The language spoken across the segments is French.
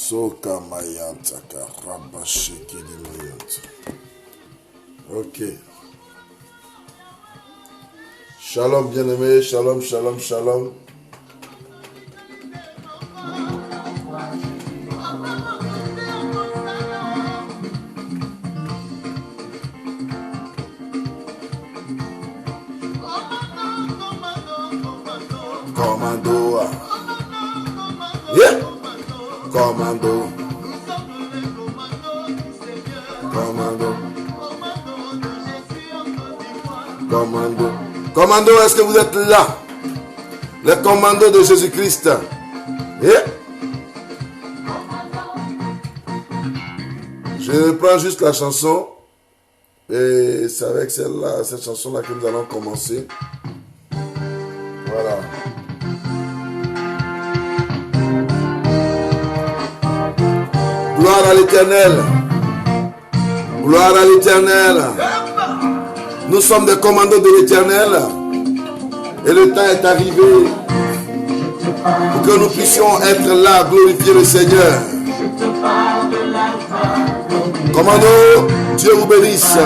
Soka mayantaka rabashiki di mayanta. Ok. Shalom bien-aimé, shalom, shalom, shalom. Commando. Yeah. Commando. Commando. Commando. Commando, est-ce que vous êtes là? Les commandos de Jésus-Christ. Yeah. Je prends juste la chanson. Et c'est avec celle-là, cette chanson-là que nous allons commencer. Voilà. Gloire à l'Éternel. Gloire à l'Éternel. Nous sommes des commandos de l'Éternel. Et le temps est arrivé pour que nous puissions être là, glorifier le Seigneur. Commando, Dieu vous bénisse.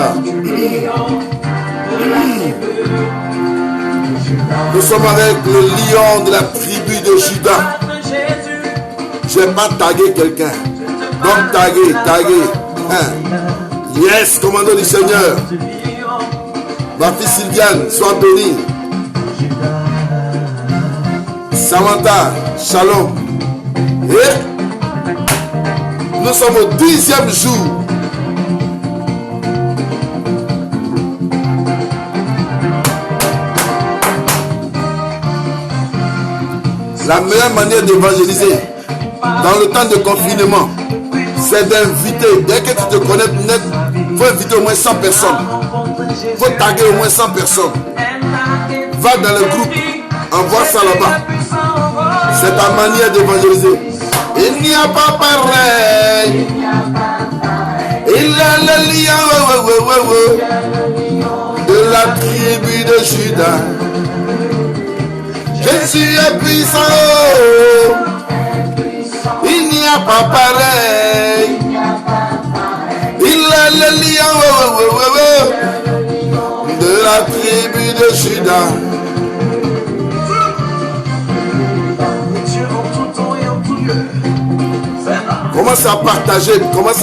Nous sommes avec le lion de la tribu de Juda. Je n'ai pas tagué quelqu'un. Donc tagué. Yes, commando du Seigneur. Ma fille Sylviane, sois bénie. Samantha, shalom. Et nous sommes au 10e jour. La meilleure manière d'évangéliser dans le temps de confinement, c'est d'inviter. Dès que tu te connais net, il faut inviter au moins 100 personnes. Il faut taguer au moins 100 personnes. Va dans le groupe, envoie ça là-bas. C'est ta manière d'évangéliser. Il n'y a pas pareil. Il a le lion de la tribu de Juda. Jésus est puissant. Il n'y a pas pareil. Il a le lion de la tribu de Juda. Commence à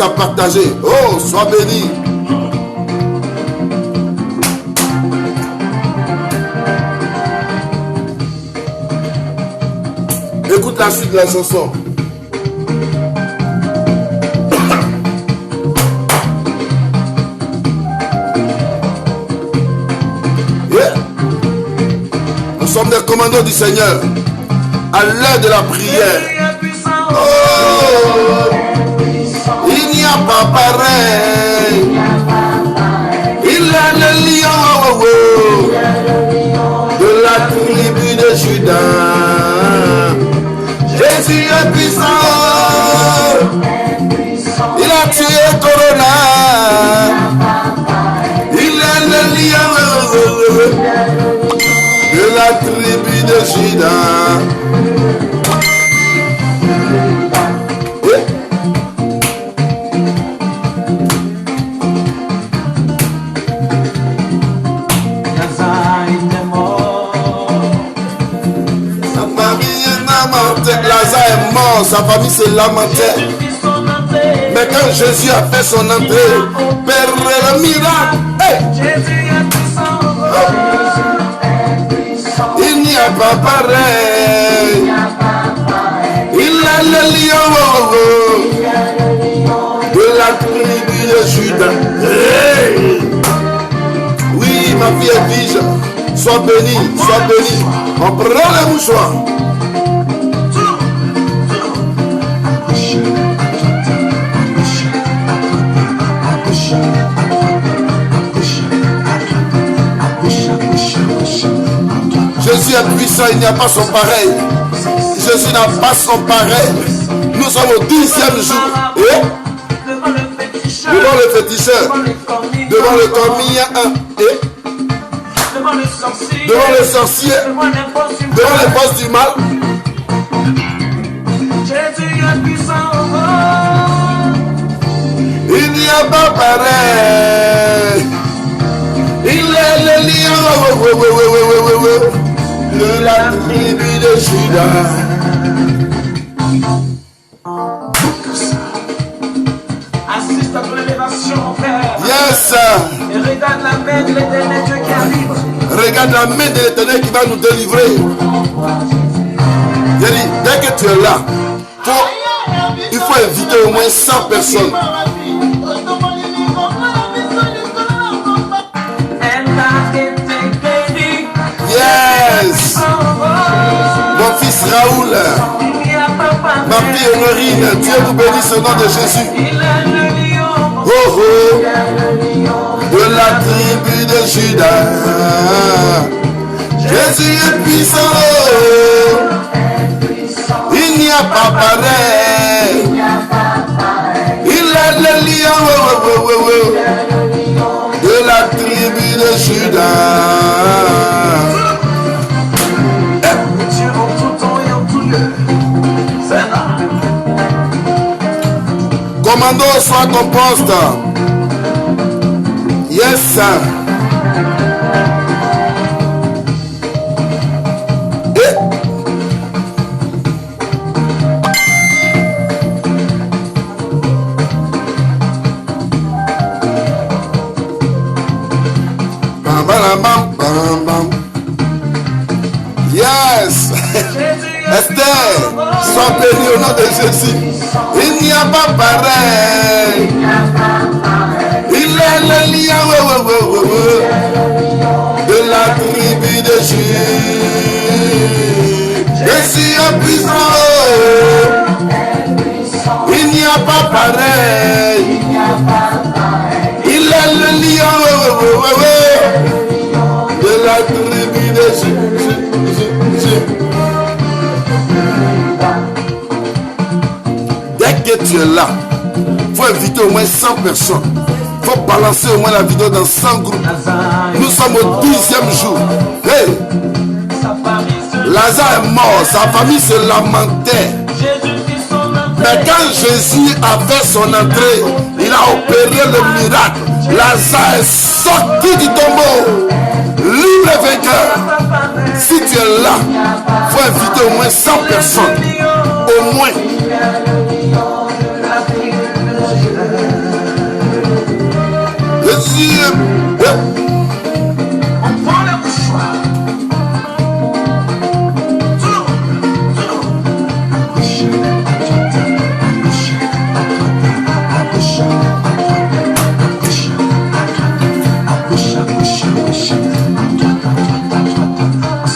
partager. Oh, sois béni. Écoute la suite de la chanson. Yeah. Nous sommes des commandos du Seigneur. À l'heure de la prière. Oh, il n'y a pas pareil. Il a le lion de la tribu de Juda. Jésus est puissant. Il a tué Corona. Il est le lion de la tribu de Juda. Lazare est mort, sa famille se lamentait. Mais quand Jésus a fait son entrée, Père le miracle, hey! Il n'y a pas pareil. Il a le lion de la tribu de Juda. Hey! Oui, ma fille est vige. Sois bénie, sois bénie. On prend les mouchoirs. Jésus est puissant, il n'y a pas son pareil. Jésus n'a pas son pareil. Nous sommes au 10e jour. Et devant le féticheur, devant le commis, et devant le sorcier, devant les forces du mal. Jésus est puissant. n'y a pas pareil. Il est le lion de la tribu de Juda. Assiste à ton élévation, mon frère. Yes. Et regarde la main de l'Éternel Dieu qui arrive. Regarde la main de l'Éternel qui va nous délivrer. J'ai dit, dès que tu es là, il faut inviter au moins 100 personnes. Yes. Mon fils Raoul, ma fille Honorine, Dieu vous bénisse au nom de Jésus. Oh oh, de la tribu de Juda. Jésus est puissant. Il n'y a pas pareil. Il est le lion de la tribu de Juda. Dieu en tout temps et en tout lieu. C'est là. Commando, sois ton poste. Yes, sir. Yes. Esther, sois bénie au nom de Jésus. Il n'y a pas pareil. Il est le lion de la tribu de Juda. Jésus est puissant. Il n'y a pas pareil. Il est le lion de la tribu de Juda. Dès que tu es là, il faut inviter au moins 100 personnes. Il faut balancer au moins la vidéo dans 100 groupes. Nous sommes au 12e jour. Hey! Lazare est mort, sa famille se lamentait. Mais quand Jésus a fait son entrée, il a opéré le miracle. Lazare est sorti du tombeau, libre et vainqueur. Si tu es là, il faut inviter au moins 100 personnes. Au moins. On prend le mouchoir.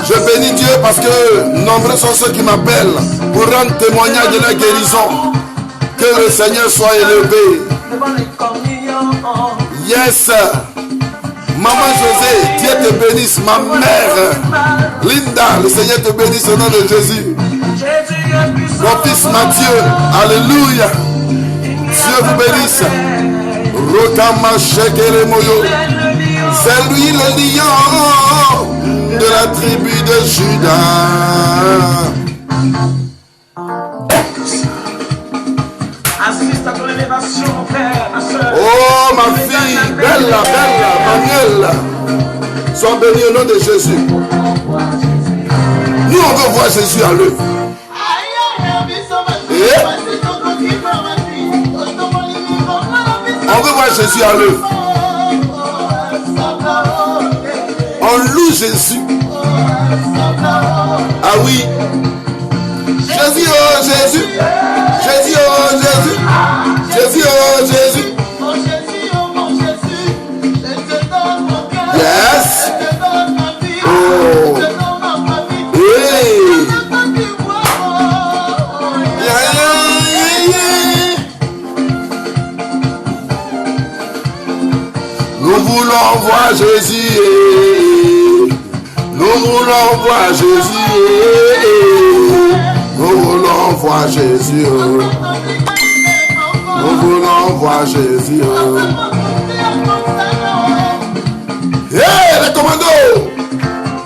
Je bénis Dieu parce que nombreux sont ceux qui m'appellent pour rendre témoignage de la guérison. Que le Seigneur soit élevé. Yes. Maman José, Dieu te bénisse. Ma mère Linda, le Seigneur te bénisse au nom de Jésus. Mon fils Mathieu, alléluia. Dieu vous bénisse. Rokama Shekere Moyo. C'est lui le lion de la tribu de Juda. Assiste à ton élévation, mon frère, ma soeur. Oh ma fille, bella, Manuel. Sois béni au nom de Jésus. Nous on veut voir Jésus à l'œuvre. On veut voir Jésus à l'œuvre. On loue Jésus. Ah oui. Jésus, oh Jésus. Jésus, oh Jésus. Jésus, oh Jésus. Yes. Oh. Hey. Nous voulons voir Jésus. Nous voulons voir Jésus. Nous voulons voir Jésus. Nous voulons voir Jésus. Hey, les commandos.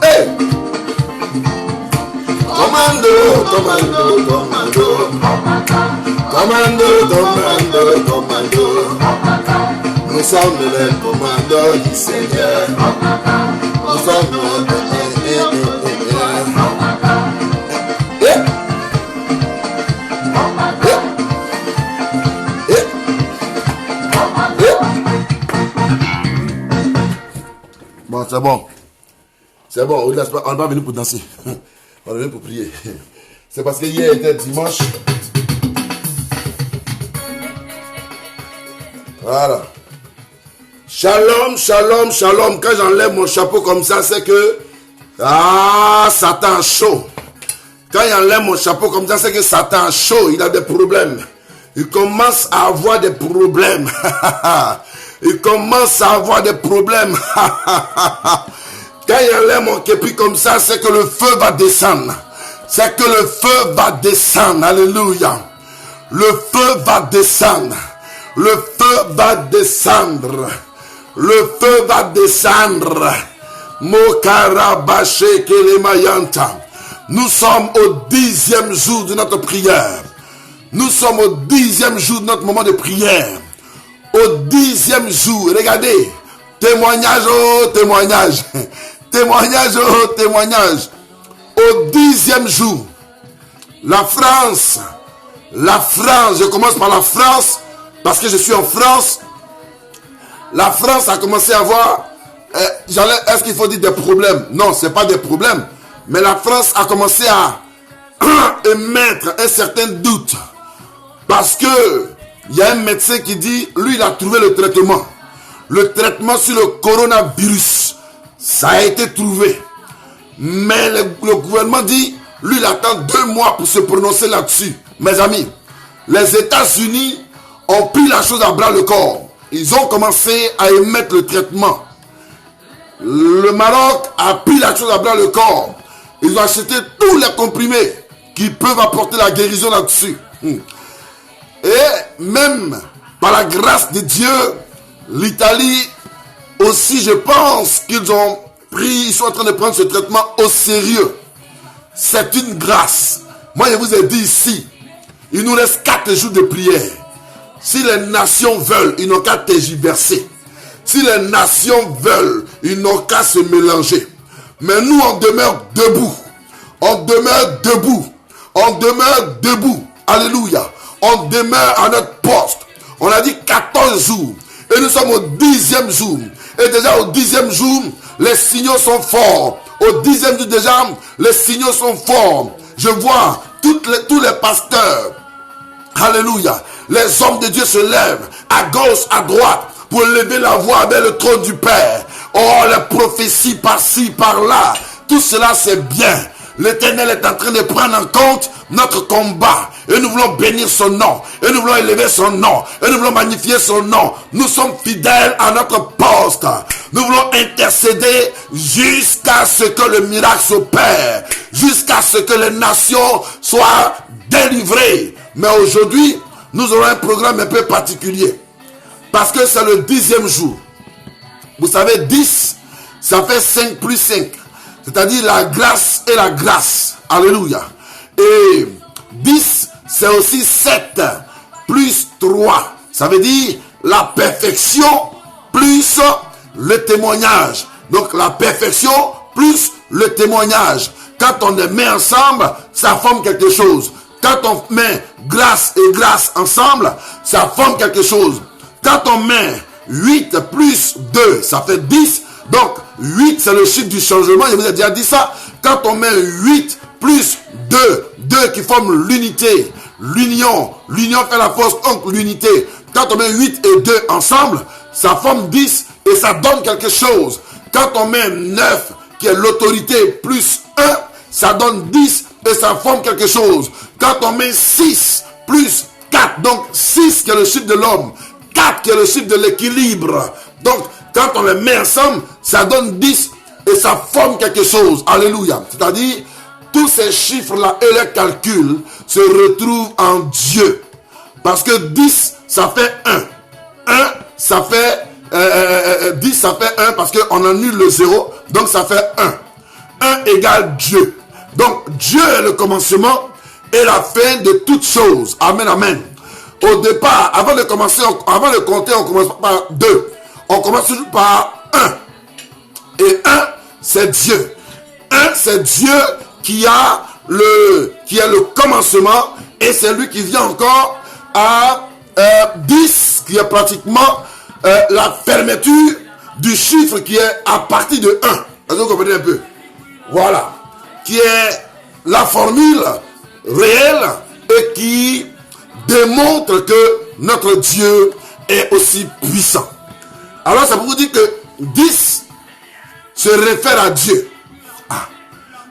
Hey. Commando, commando, commando. Commando, commando, commando. sommes les commandeurs du Seigneur. Nous sommes Bon, c'est bon. C'est bon, on n'est pas venu pour danser. On est venu pour prier. C'est parce que hier était dimanche. Voilà. Shalom, shalom, shalom. Quand j'enlève mon chapeau comme ça, c'est que Satan chaud. Quand j'enlève mon chapeau comme ça, c'est que Satan chaud. Il a des problèmes. Il commence à avoir des problèmes. Il commence à avoir des problèmes. Quand j'enlève mon képi comme ça, c'est que le feu va descendre. C'est que le feu va descendre. Alléluia. Le feu va descendre. Le feu va descendre. Le feu va descendre. Mokarabaché Kelemayanta. Nous sommes au 10e jour de notre prière. Nous sommes au 10e jour de notre moment de prière. Au 10e jour. Regardez. Témoignage, oh témoignage. Témoignage, oh témoignage. Au 10e jour. La France, je commence par la France. Parce que je suis en France, la France a commencé à avoir, est-ce qu'il faut dire des problèmes? Non, ce n'est pas des problèmes. Mais la France a commencé à émettre un certain doute. Parce que il y a un médecin qui dit, lui il a trouvé le traitement. Le traitement sur le coronavirus, ça a été trouvé. Mais le gouvernement dit, lui il attend 2 mois pour se prononcer là-dessus. Mes amis, les États-Unis ont pris la chose à bras le corps. Ils ont commencé à émettre le traitement. Le Maroc a pris la chose à bras le corps. Ils ont acheté tous les comprimés qui peuvent apporter la guérison là-dessus. Et même par la grâce de Dieu, l'Italie aussi, je pense qu'ils ont pris, ils sont en train de prendre ce traitement au sérieux. C'est une grâce. Moi, je vous ai dit ici, il nous reste 4 jours de prière. Si les nations veulent, ils n'ont qu'à tergiverser. Si les nations veulent, ils n'ont qu'à se mélanger. Mais nous, on demeure debout. On demeure debout. On demeure debout. Alléluia. On demeure à notre poste. On a dit 14 jours. Et nous sommes au 10e jour. Et déjà au 10e jour, les signaux sont forts. Au 10e jour déjà, les signaux sont forts. Je vois tous les pasteurs. Alléluia. Les hommes de Dieu se lèvent à gauche, à droite pour lever la voix vers le trône du Père. Oh, les prophéties par-ci, par-là. Tout cela, c'est bien. L'Éternel est en train de prendre en compte notre combat. Et nous voulons bénir son nom. Et nous voulons élever son nom. Et nous voulons magnifier son nom. Nous sommes fidèles à notre poste. Nous voulons intercéder jusqu'à ce que le miracle s'opère. Jusqu'à ce que les nations soient délivrées. Mais aujourd'hui, nous aurons un programme un peu particulier. Parce que c'est le 10e jour. Vous savez, 10, ça fait 5 plus 5. C'est-à-dire la grâce et la grâce. Alléluia. Et 10, c'est aussi 7 plus 3. Ça veut dire la perfection plus le témoignage. Donc la perfection plus le témoignage. Quand on les met ensemble, ça forme quelque chose. Quand on met grâce et grâce ensemble, ça forme quelque chose. Quand on met 8 plus 2, ça fait 10. Donc 8, c'est le chiffre du changement. Je vous ai déjà dit ça. Quand on met 8 plus 2, 2 qui forment l'unité, l'union fait la force, donc l'unité. Quand on met 8 et 2 ensemble, ça forme 10 et ça donne quelque chose. Quand on met 9, qui est l'autorité, plus 1, ça donne 10 et ça forme quelque chose. Quand on met 6 plus 4, donc 6 qui est le chiffre de l'homme, 4 qui est le chiffre de l'équilibre. Donc, quand on les met ensemble, ça donne 10 et ça forme quelque chose. Alléluia. C'est-à-dire, tous ces chiffres-là et les calculs se retrouvent en Dieu. Parce que 10, ça fait 1. 1, ça fait 10, ça fait 1 parce qu'on annule le 0. Donc, ça fait 1. 1 égale Dieu. Donc, Dieu est le commencement et la fin de toutes choses. Amen, amen. Au départ, avant de compter, on commence par 2. On commence toujours par un. Et un, c'est Dieu. Un, c'est Dieu qui a le commencement, et c'est lui qui vient encore à 10, qui est pratiquement la fermeture du chiffre qui est à partir de 1. Est-ce que vous comprenez un peu? Voilà. Qui est la formule réelle et qui démontre que notre Dieu est aussi puissant. Alors ça pour vous dire que 10 se réfère à Dieu. Ah.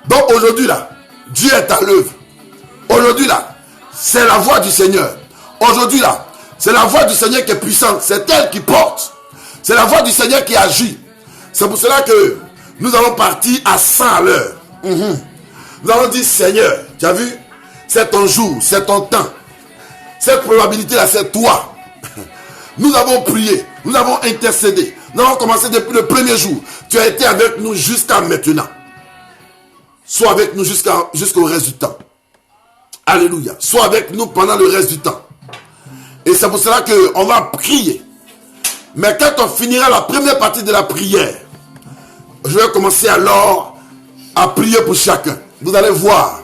Donc aujourd'hui là, Dieu est à l'œuvre. Aujourd'hui là, c'est la voix du Seigneur. Aujourd'hui là, c'est la voix du Seigneur qui est puissante. C'est elle qui porte. C'est la voix du Seigneur qui agit. C'est pour cela que nous allons partir à 100 à l'heure. Nous allons dire, Seigneur, tu as vu? C'est ton jour, c'est ton temps. Cette probabilité-là, c'est toi. Nous avons prié, nous avons intercédé. Nous avons commencé depuis le premier jour. Tu as été avec nous jusqu'à maintenant. Sois avec nous jusqu'au reste du temps. Alléluia. Sois avec nous pendant le reste du temps. Et c'est pour cela qu'on va prier. Mais quand on finira la première partie de la prière, je vais commencer alors à prier pour chacun. Vous allez voir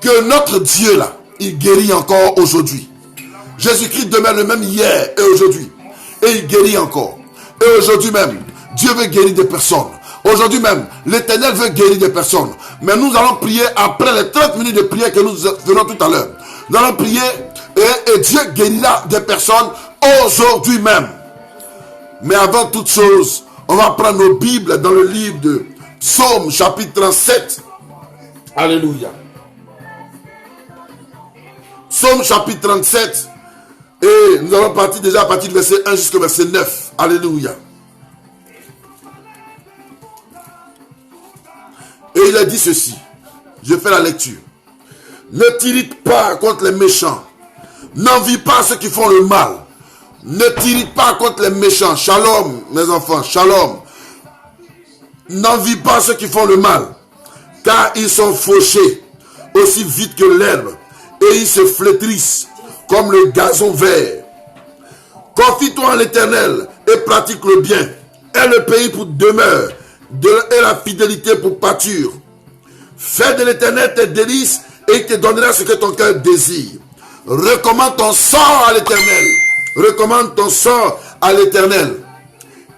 que notre Dieu là, il guérit encore aujourd'hui. Jésus-Christ demeure le même hier et aujourd'hui. Et il guérit encore. Et aujourd'hui même, Dieu veut guérir des personnes. Aujourd'hui même, l'Éternel veut guérir des personnes. Mais nous allons prier après les 30 minutes de prière que nous faisons tout à l'heure. Nous allons prier et Dieu guérira des personnes aujourd'hui même. Mais avant toute chose, on va prendre nos Bibles dans le livre de Psaume chapitre 37. Alléluia. Psaume chapitre 37. Et nous allons partir déjà à partir du verset 1 jusqu'au verset 9. Alléluia. Et il a dit ceci. Je fais la lecture. Ne t'irrite pas contre les méchants. N'envie pas ceux qui font le mal. Ne t'irrite pas contre les méchants. Shalom, mes enfants. Shalom. N'envie pas ceux qui font le mal. Car ils sont fauchés aussi vite que l'herbe. Et ils se flétrissent comme le gazon vert. Confie-toi en l'Éternel et pratique le bien. Aie le pays pour demeure et la fidélité pour pâture. Fais de l'Éternel tes délices et il te donnera ce que ton cœur désire. Recommande ton sort à l'Éternel. Recommande ton sort à l'Éternel.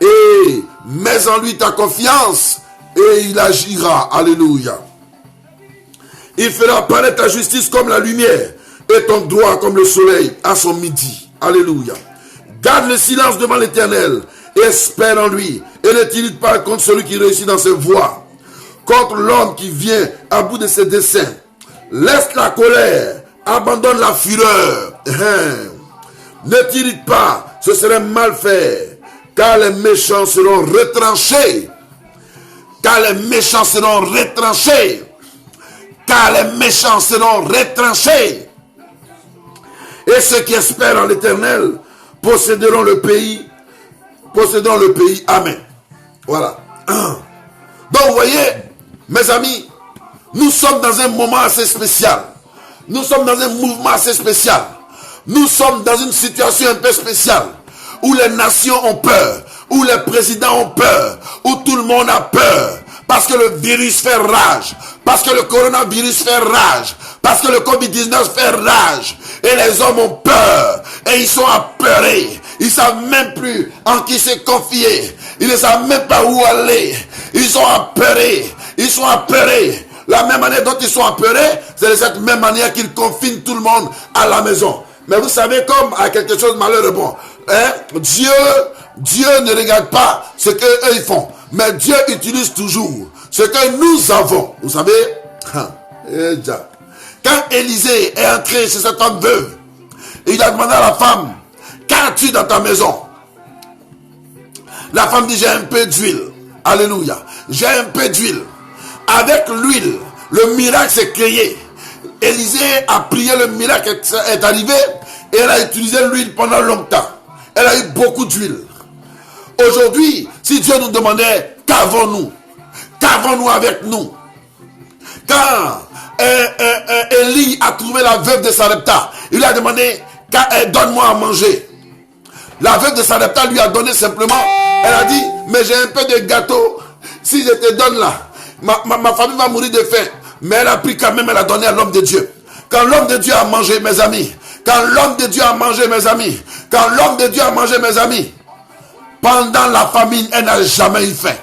Et mets en lui ta confiance et il agira. Alléluia. Il fera paraître ta justice comme la lumière et ton droit comme le soleil à son midi. Alléluia. Garde le silence devant l'Éternel et espère en lui. Et ne t'irrite pas contre celui qui réussit dans ses voies. Contre l'homme qui vient à bout de ses desseins. Laisse la colère. Abandonne la fureur. Ne t'irrite pas. Ce serait mal fait. Car les méchants seront retranchés. Car les méchants seront retranchés. Car les méchants seront retranchés. Et ceux qui espèrent en l'Éternel posséderont le pays. Posséderont le pays. Amen. Voilà. Donc vous voyez, mes amis, nous sommes dans un moment assez spécial. Nous sommes dans un mouvement assez spécial. Nous sommes dans une situation un peu spéciale. Où les nations ont peur. Où les présidents ont peur. Où tout le monde a peur. Parce que le virus fait rage. Parce que le coronavirus fait rage. Parce que le Covid-19 fait rage. Et les hommes ont peur. Et ils sont apeurés. Ils ne savent même plus en qui se confier. Ils ne savent même pas où aller. Ils sont apeurés. Ils sont apeurés. La même manière dont ils sont apeurés, c'est de cette même manière qu'ils confinent tout le monde à la maison. Mais vous savez, comme à quelque chose de malheureux, bon, Dieu ne regarde pas ce qu'eux ils font. Mais Dieu utilise toujours ce que nous avons. Vous savez, quand Élisée est entré chez cette femme veuve, il a demandé à la femme, qu'as-tu dans ta maison? La femme dit, j'ai un peu d'huile. Alléluia. J'ai un peu d'huile. Avec l'huile, le miracle s'est créé. Élisée a prié, le miracle est arrivé et elle a utilisé l'huile pendant longtemps. Elle a eu beaucoup d'huile. Aujourd'hui, si Dieu nous demandait, qu'avons-nous? Qu'avons-nous avec nous? Quand Élie a trouvé la veuve de Sarepta, il lui a demandé, donne-moi à manger. La veuve de Sarepta lui a donné simplement Elle a dit, mais j'ai un peu de gâteau. Si je te donne là, ma famille va mourir de faim. Mais elle a pris quand même, elle a donné à l'homme de Dieu. Quand l'homme de Dieu a mangé, mes amis, quand l'homme de Dieu a mangé, mes amis, quand l'homme de Dieu a mangé, mes amis, pendant la famine, elle n'a jamais eu faim.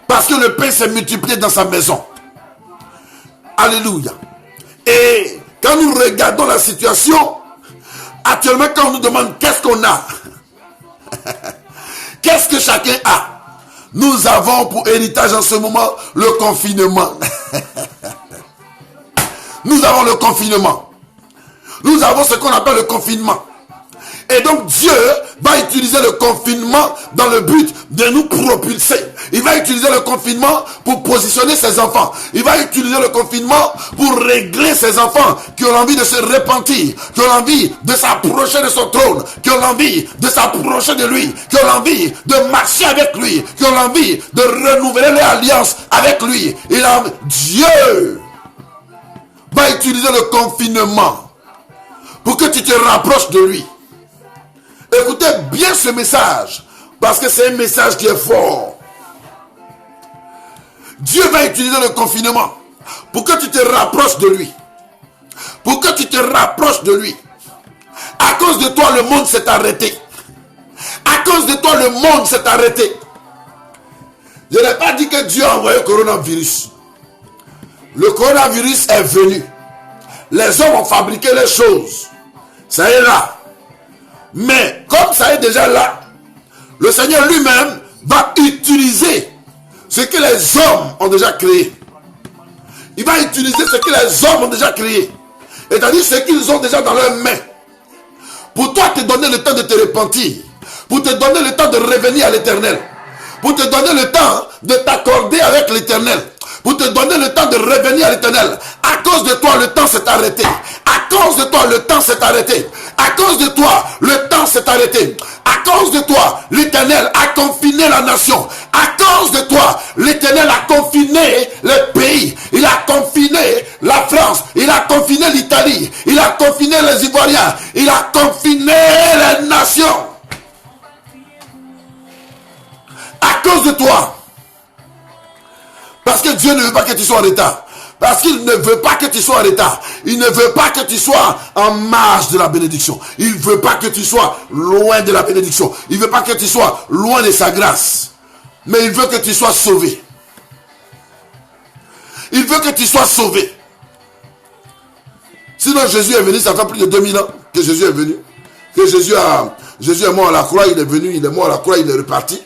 Parce que le pain s'est multiplié dans sa maison. Alléluia. Et quand nous regardons la situation, actuellement, quand on nous demande qu'est-ce qu'on a, qu'est-ce que chacun a, nous avons pour héritage en ce moment le confinement. Nous avons le confinement. Nous avons ce qu'on appelle le confinement. Et donc Dieu va utiliser le confinement dans le but de nous propulser. Il va utiliser le confinement pour positionner ses enfants. Il va utiliser le confinement pour régler ses enfants qui ont envie de se repentir, qui ont envie de s'approcher de son trône, qui ont envie de s'approcher de lui, qui ont envie de marcher avec lui, qui ont envie de renouveler leur alliance avec lui. Dieu va utiliser le confinement pour que tu te rapproches de lui. Écoutez bien ce message, parce que c'est un message qui est fort. Dieu va utiliser le confinement pour que tu te rapproches de lui. Pour que tu te rapproches de lui. À cause de toi, le monde s'est arrêté. À cause de toi, le monde s'est arrêté. Je n'ai pas dit que Dieu a envoyé le coronavirus. Le coronavirus est venu. Les hommes ont fabriqué les choses. Ça est là. Mais comme ça est déjà là, le Seigneur lui-même va utiliser ce que les hommes ont déjà créé. Il va utiliser ce que les hommes ont déjà créé. C'est-à-dire ce qu'ils ont déjà dans leurs mains. Pour toi te donner le temps de te repentir. Pour te donner le temps de revenir à l'Éternel. Pour te donner le temps de t'accorder avec l'Éternel. Pour te donner le temps de revenir à l'Éternel. À cause de toi, le temps s'est arrêté. À cause de toi, le temps s'est arrêté. À cause de toi, le temps s'est arrêté. À cause de toi, l'Éternel a confiné la nation. À cause de toi, l'Éternel a confiné le pays. Il a confiné la France. Il a confiné l'Italie. Il a confiné les Ivoiriens. Il a confiné les nations. À cause de toi. Parce que Dieu ne veut pas que tu sois en retard. Parce qu'il ne veut pas que tu sois en retard. Il ne veut pas que tu sois en marge de la bénédiction. Il ne veut pas que tu sois loin de la bénédiction. Il ne veut pas que tu sois loin de sa grâce. Mais il veut que tu sois sauvé. Il veut que tu sois sauvé. Sinon Jésus est venu, ça fait plus de 2000 ans que Jésus est venu. Que Jésus est mort à la croix, il est venu, il est mort à la croix, il est reparti.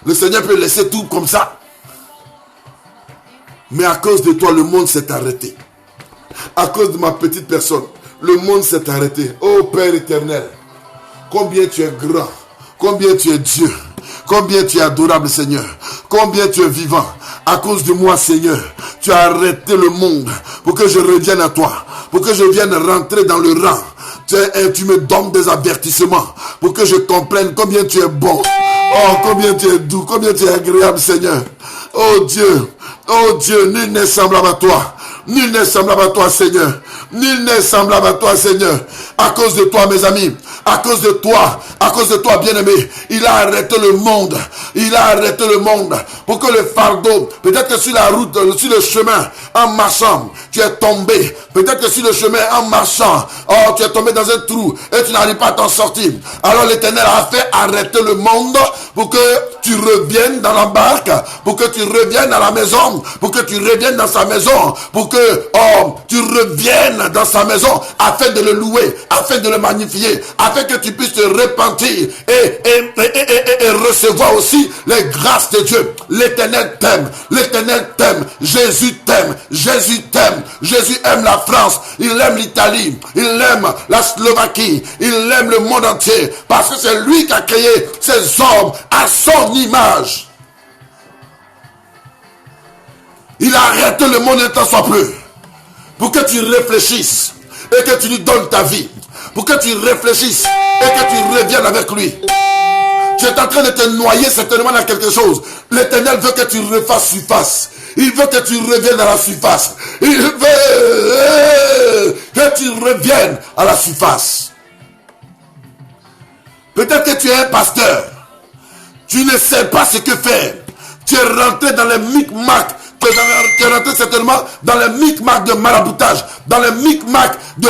Le Seigneur peut laisser tout comme ça. Mais à cause de toi, le monde s'est arrêté. À cause de ma petite personne, le monde s'est arrêté. Oh Père éternel, combien tu es grand, combien tu es Dieu, combien tu es adorable Seigneur, combien tu es vivant. À cause de moi Seigneur, tu as arrêté le monde pour que je revienne à toi, pour que je vienne rentrer dans le rang. Tu me donnes des avertissements pour que je comprenne combien tu es bon. Oh, combien tu es doux, combien tu es agréable Seigneur. Oh Dieu, nul n'est semblable à toi. Nul n'est semblable à toi, Seigneur. Nul n'est semblable à toi, Seigneur. À cause de toi, mes amis. À cause de toi, bien-aimé. Il a arrêté le monde. Il a arrêté le monde. Pour que le fardeau, peut-être que sur la route, sur le chemin, en marchant, tu es tombé. Peut-être que sur le chemin, en marchant, oh, tu es tombé dans un trou et tu n'arrives pas à t'en sortir. Alors l'Éternel a fait arrêter le monde pour que tu reviennes dans la barque, pour que tu reviennes à la maison, pour que tu reviennes dans sa maison, pour que tu reviennes dans sa maison afin de le louer, afin de le magnifier, afin que tu puisses te repentir et recevoir aussi les grâces de Dieu. L'Éternel t'aime, l'Éternel t'aime, Jésus t'aime, Jésus t'aime, Jésus aime la France, il aime l'Italie, il aime la Slovaquie, il aime le monde entier, parce que c'est lui qui a créé ces hommes à son image. Il a arrêté le monde un temps soit peu, pour que tu réfléchisses et que tu lui donnes ta vie, pour que tu réfléchisses et que tu reviennes avec lui. Tu es en train de te noyer certainement dans quelque chose. L'Éternel veut que tu refasses surface. Il veut que tu reviennes à la surface. Il veut que tu reviennes à la surface. Peut-être que tu es un pasteur. Tu ne sais pas ce que faire. Tu es rentré dans les micmacs. Tu es rentré certainement dans les micmacs de maraboutage, dans les micmacs de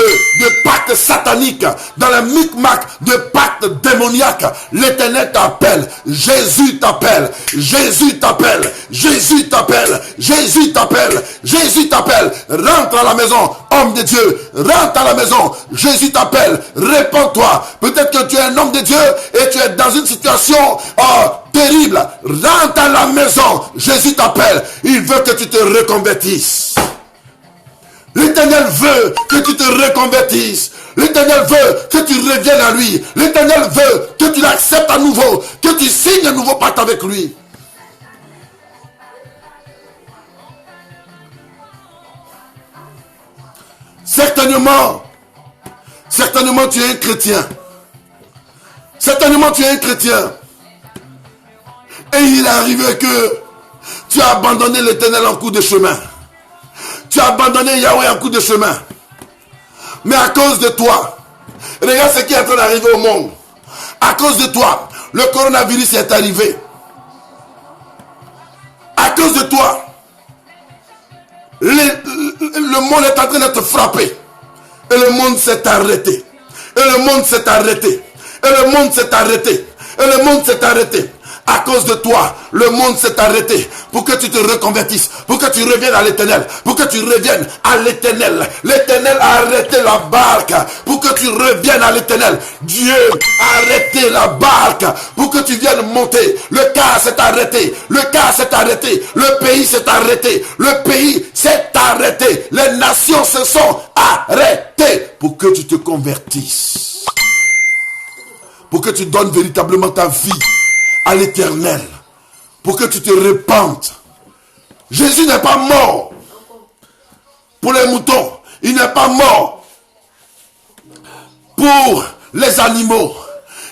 pacte satanique, dans les micmacs de pacte démoniaque. L'Éternel t'appelle. Jésus t'appelle. Jésus t'appelle. Jésus t'appelle. Jésus t'appelle. Jésus t'appelle. Rentre à la maison, homme de Dieu. Rentre à la maison. Jésus t'appelle. Réponds-toi. Peut-être que tu es un homme de Dieu et tu es dans une situation terrible. Rentre à la maison. Jésus t'appelle. Il veut que tu te reconvertisses. L'Éternel veut que tu te reconvertisses. L'Éternel veut que tu reviennes à lui. L'Éternel veut que tu l'acceptes à nouveau. Que tu signes un nouveau pacte avec lui. Certainement tu es un chrétien. Certainement tu es un chrétien. Et il est arrivé que tu as abandonné l'Éternel en cours de chemin. Tu as abandonné Yahweh en cours de chemin. Mais à cause de toi, regarde ce qui est en train d'arriver au monde. À cause de toi, le coronavirus est arrivé. À cause de toi, le monde est en train d'être frappé. Et le monde s'est arrêté. Et le monde s'est arrêté. Et le monde s'est arrêté. Et le monde s'est arrêté. À cause de toi, le monde s'est arrêté pour que tu te reconvertisses, pour que tu reviennes à l'Éternel, pour que tu reviennes à l'Éternel. L'Éternel a arrêté la barque pour que tu reviennes à l'Éternel. Dieu a arrêté la barque pour que tu viennes monter. Le cas s'est arrêté, le cas s'est arrêté, le pays s'est arrêté, le pays s'est arrêté. Les nations se sont arrêtées pour que tu te convertisses, pour que tu donnes véritablement ta vie à l'Éternel, pour que tu te répandes. Jésus n'est pas mort pour les moutons. Il n'est pas mort pour les animaux.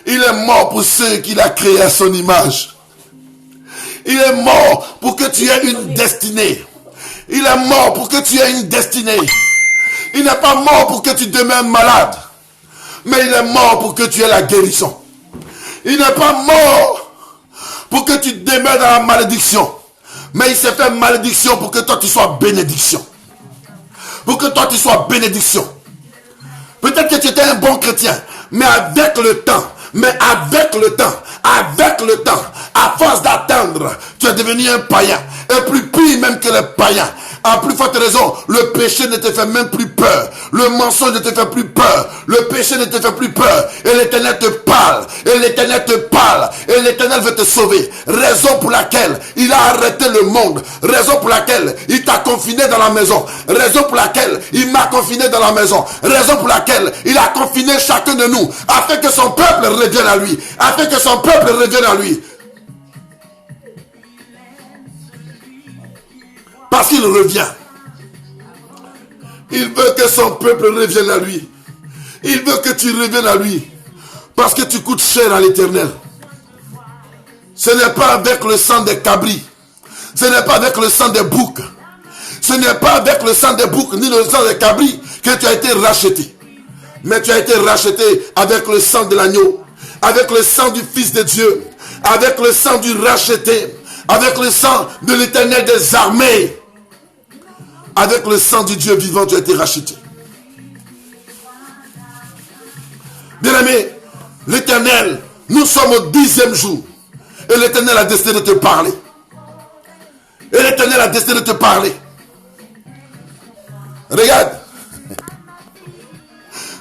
Il est mort pour ceux qu'il a créés à son image. Il est mort pour que tu aies une destinée. Il est mort pour que tu aies une destinée. Il n'est pas mort pour que tu demeures malade, mais il est mort pour que tu aies la guérison. Il n'est pas mort pour que tu demeures dans la malédiction, mais il s'est fait malédiction pour que toi tu sois bénédiction. Pour que toi tu sois bénédiction. Peut-être que tu étais un bon chrétien, mais avec le temps, à force d'attendre, tu es devenu un païen. Et plus pire même que les païens. À plus forte raison, le péché ne te fait même plus peur. Le mensonge ne te fait plus peur. Le péché ne te fait plus peur. Et l'Éternel te parle. Et l'Éternel te parle. Et l'Éternel veut te sauver. Raison pour laquelle il a arrêté le monde. Raison pour laquelle il t'a confiné dans la maison. Raison pour laquelle il m'a confiné dans la maison. Raison pour laquelle il a confiné chacun de nous. Afin que son peuple revienne à lui. Afin que son peuple revienne à lui. Parce qu'il revient. Il veut que son peuple revienne à lui. Il veut que tu reviennes à lui. Parce que tu coûtes cher à l'Éternel. Ce n'est pas avec le sang des cabris. Ce n'est pas avec le sang des boucs. Ce n'est pas avec le sang des boucs ni le sang des cabris que tu as été racheté. Mais tu as été racheté avec le sang de l'agneau. Avec le sang du Fils de Dieu. Avec le sang du racheté. Avec le sang de l'Éternel des armées. Avec le sang du Dieu vivant, tu as été racheté. Bien-aimé, l'Éternel, nous sommes au 10e jour. Et l'Éternel a décidé de te parler. Et l'Éternel a décidé de te parler. Regarde.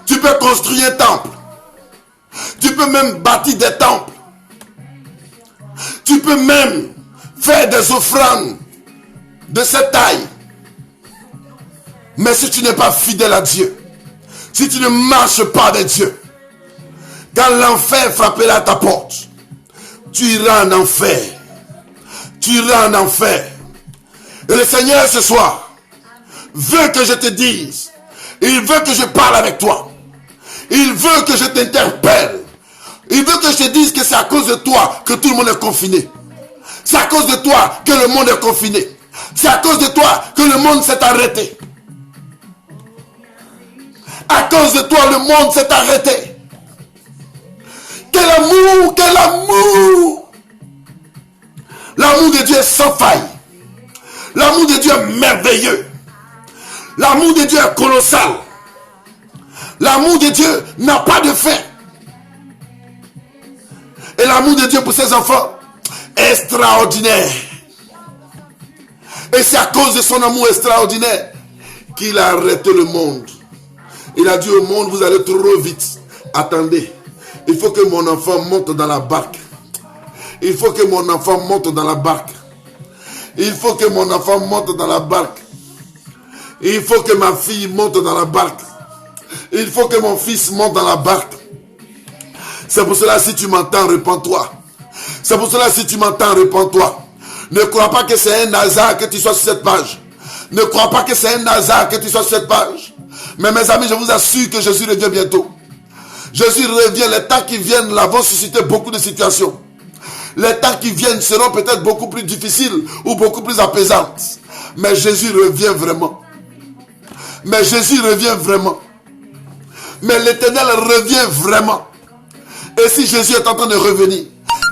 Tu peux construire un temple. Tu peux même bâtir des temples. Tu peux même faire des offrandes de cette taille. Mais si tu n'es pas fidèle à Dieu, si tu ne marches pas avec Dieu, quand l'enfer frappera à ta porte, tu iras en enfer. Tu iras en enfer. Et le Seigneur ce soir veut que je te dise, il veut que je parle avec toi. Il veut que je t'interpelle. Il veut que je te dise que c'est à cause de toi que tout le monde est confiné. C'est à cause de toi que le monde est confiné. C'est à cause de toi que le monde s'est arrêté. À cause de toi, le monde s'est arrêté. Quel amour, quel amour! L'amour de Dieu est sans faille. L'amour de Dieu est merveilleux. L'amour de Dieu est colossal. L'amour de Dieu n'a pas de fin. Et l'amour de Dieu pour ses enfants est extraordinaire. Et c'est à cause de son amour extraordinaire qu'il a arrêté le monde. Il a dit au monde, vous allez trop vite. Attendez, il faut que mon enfant monte dans la barque. Il faut que mon enfant monte dans la barque. Il faut que mon enfant monte dans la barque. Il faut que ma fille monte dans la barque. Il faut que mon fils monte dans la barque. C'est pour cela, si tu m'entends, répands-toi. C'est pour cela, si tu m'entends, répands-toi. Ne crois pas que c'est un hasard que tu sois sur cette page. Ne crois pas que c'est un hasard que tu sois sur cette page. Mais mes amis, je vous assure que Jésus revient bientôt. Jésus revient. Les temps qui viennent là vont susciter beaucoup de situations. Les temps qui viennent seront peut-être beaucoup plus difficiles ou beaucoup plus apaisantes. Mais Jésus revient vraiment. Mais Jésus revient vraiment. Mais l'Éternel revient vraiment. Et si Jésus est en train de revenir,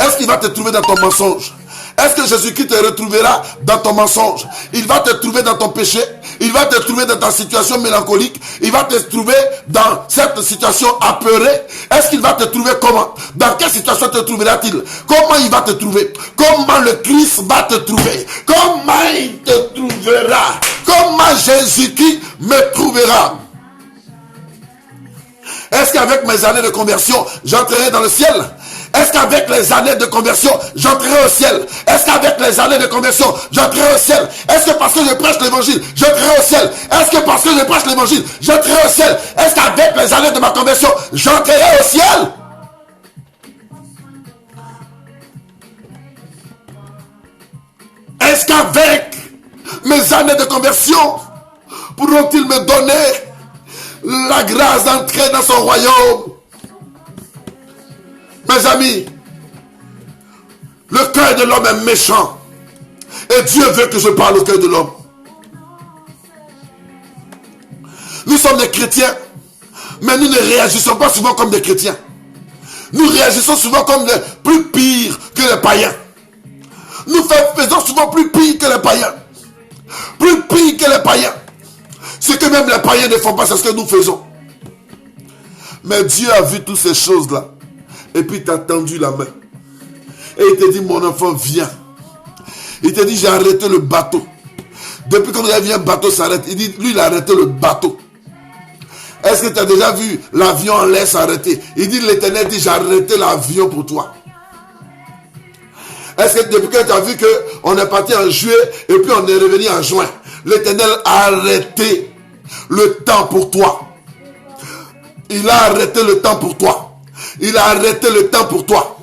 est-ce qu'il va te trouver dans ton mensonge? Est-ce que Jésus-Christ te retrouvera dans ton mensonge? Il va te trouver dans ton péché. Il va te trouver dans ta situation mélancolique. Il va te trouver dans cette situation apeurée. Est-ce qu'il va te trouver comment? Dans quelle situation te trouvera-t-il? Comment il va te trouver? Comment le Christ va te trouver? Comment il te trouvera? Comment Jésus-Christ me trouvera? Est-ce qu'avec mes années de conversion, j'entrerai dans le ciel? Est-ce qu'avec les années de conversion, j'entrerai au ciel? Est-ce qu'avec les années de conversion, j'entrerai au ciel? Est-ce que parce que je prêche l'évangile, j'entrerai au ciel? Est-ce que parce que je prêche l'évangile, j'entrerai au ciel? Est-ce qu'avec les années de ma conversion, j'entrerai au ciel? Est-ce qu'avec mes années de conversion, pourront-ils me donner la grâce d'entrer dans son royaume? Mes amis, le cœur de l'homme est méchant. Et Dieu veut que je parle au cœur de l'homme. Nous sommes des chrétiens, mais nous ne réagissons pas souvent comme des chrétiens. Nous réagissons souvent comme des plus pires que les païens. Nous faisons souvent plus pire que les païens. Plus pire que les païens. Ce que même les païens ne font pas, c'est ce que nous faisons. Mais Dieu a vu toutes ces choses-là. Et puis il t'a tendu la main. Et il te dit, mon enfant, viens. Il te dit, j'ai arrêté le bateau. Depuis qu'on a vu un bateau s'arrête, il dit, lui, il a arrêté le bateau. Est-ce que tu as déjà vu l'avion en l'air s'arrêter? Il dit, l'Éternel dit, j'ai arrêté l'avion pour toi. Est-ce que depuis que tu as vu qu'on est parti en juillet et puis on est revenu en juin, l'Éternel a arrêté le temps pour toi. Il a arrêté le temps pour toi. Il a arrêté le temps pour toi.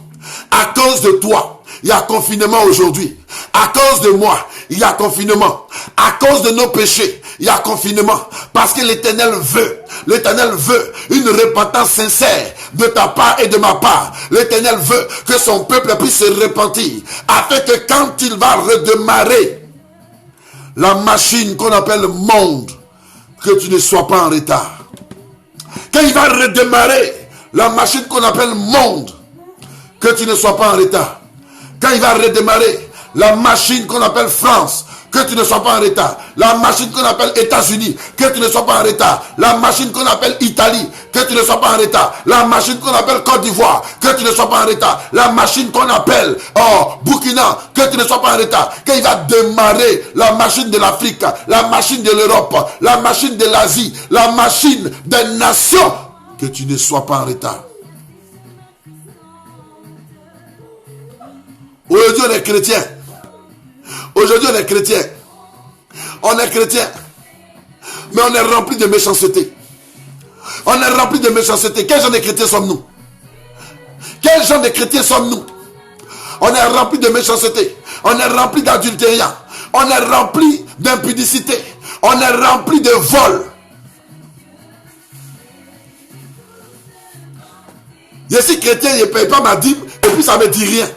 À cause de toi, il y a confinement aujourd'hui. À cause de moi, il y a confinement. À cause de nos péchés, il y a confinement. Parce que l'Éternel veut une repentance sincère de ta part et de ma part. L'Éternel veut que son peuple puisse se repentir. Afin que quand il va redémarrer la machine qu'on appelle le monde, que tu ne sois pas en retard. Quand il va redémarrer la machine qu'on appelle monde, que tu ne sois pas en retard. Quand il va redémarrer la machine qu'on appelle France, que tu ne sois pas en retard. La machine qu'on appelle États-Unis, que tu ne sois pas en retard. La machine qu'on appelle Italie, que tu ne sois pas en retard. La machine qu'on appelle Côte d'Ivoire, que tu ne sois pas en retard. La machine qu'on appelle Burkina, que tu ne sois pas en retard. Quand il va démarrer la machine de l'Afrique, la machine de l'Europe, la machine de l'Asie, la machine des nations, que tu ne sois pas en retard. Aujourd'hui, on est chrétien. Aujourd'hui, on est chrétien. On est chrétien. Mais on est rempli de méchanceté. On est rempli de méchanceté. Quel genre de chrétiens sommes-nous? Quel genre de chrétiens sommes-nous? On est rempli de méchanceté. On est rempli d'adultériat. On est rempli d'impudicité. On est rempli de vol. Je suis chrétien, je ne paye pas ma dîme et puis ça ne me dit rien.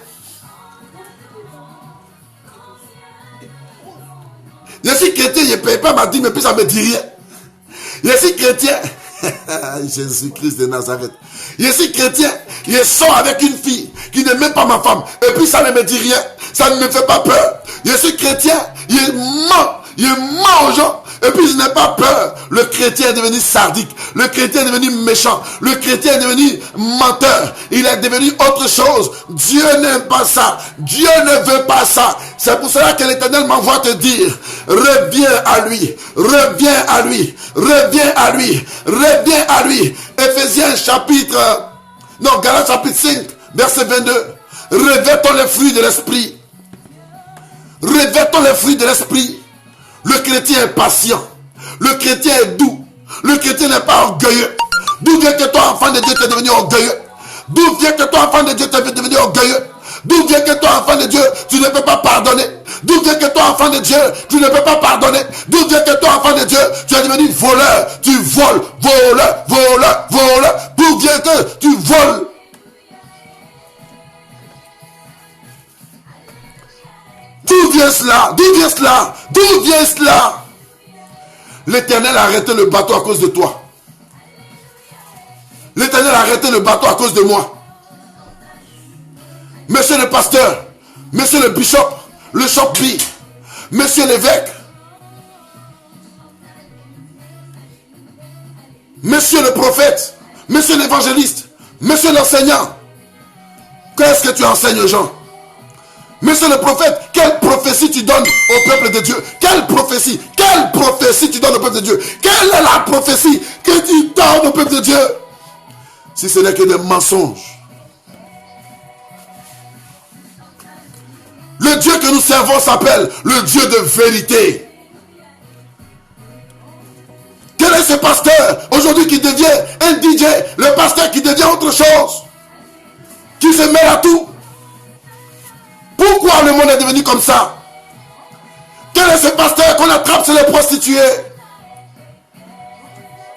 Je suis chrétien, je ne paye pas ma dîme et puis ça ne me dit rien. Je suis chrétien, Jésus-Christ de Nazareth. Je suis chrétien, je sors avec une fille qui n'est même pas ma femme. Et puis ça ne me dit rien, ça ne me fait pas peur. Je suis chrétien, je mens aux gens. Et puis je n'ai pas peur. Le chrétien est devenu sadique. Le chrétien est devenu méchant. Le chrétien est devenu menteur. Il est devenu autre chose. Dieu n'aime pas ça. Dieu ne veut pas ça. C'est pour cela que l'Éternel m'envoie te dire, reviens à lui. Reviens à lui. Reviens à lui. Reviens à lui. Éphésiens Galates chapitre 5, verset 22. Revêtons les fruits de l'esprit. Revêtons les fruits de l'esprit. Le chrétien est patient. Le chrétien est doux. Le chrétien n'est pas orgueilleux. D'où vient que toi, enfant de Dieu, tu es devenu orgueilleux? D'où vient que toi, enfant de Dieu, tu es devenu orgueilleux? D'où vient que toi, enfant de Dieu, tu ne peux pas pardonner? D'où vient que toi, enfant de Dieu, tu ne peux pas pardonner? D'où vient que toi, enfant de Dieu, tu es devenu voleur? Tu voles, voleur, voleur, voleur. D'où vient que tu voles? D'où vient cela? D'où vient cela? D'où vient cela? L'Éternel a arrêté le bateau à cause de toi. L'Éternel a arrêté le bateau à cause de moi. Monsieur le pasteur, monsieur le bishop, le chopi, monsieur l'évêque, monsieur le prophète, monsieur l'évangéliste, monsieur l'enseignant. Qu'est-ce que tu enseignes aux gens? Monsieur le prophète, quelle prophétie tu donnes au peuple de Dieu? Quelle prophétie tu donnes au peuple de Dieu? Quelle est la prophétie que tu donnes au peuple de Dieu? Si ce n'est que des mensonges. Le Dieu que nous servons s'appelle le Dieu de vérité. Quel est ce pasteur aujourd'hui qui devient un DJ? Le pasteur qui devient autre chose, qui se mêle à tout. Pourquoi le monde est devenu comme ça? Quel est ce pasteur qu'on attrape sur les prostituées?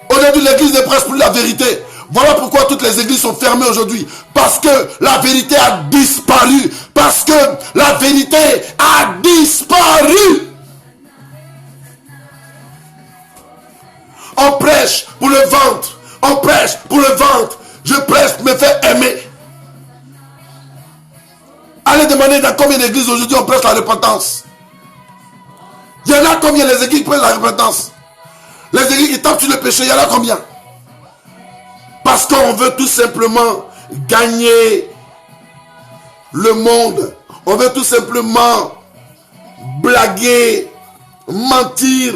Aujourd'hui, l'église ne prêche plus la vérité. Voilà pourquoi toutes les églises sont fermées aujourd'hui. Parce que la vérité a disparu. Parce que la vérité a disparu. On prêche pour le ventre. On prêche pour le ventre. Je prêche pour me faire aimer. Allez demander dans combien d'églises aujourd'hui on prêche la repentance. Il y en a combien les églises qui prêchent la repentance? Les églises qui tapent sur le péché, il y en a combien? Parce qu'on veut tout simplement gagner le monde. On veut tout simplement blaguer, mentir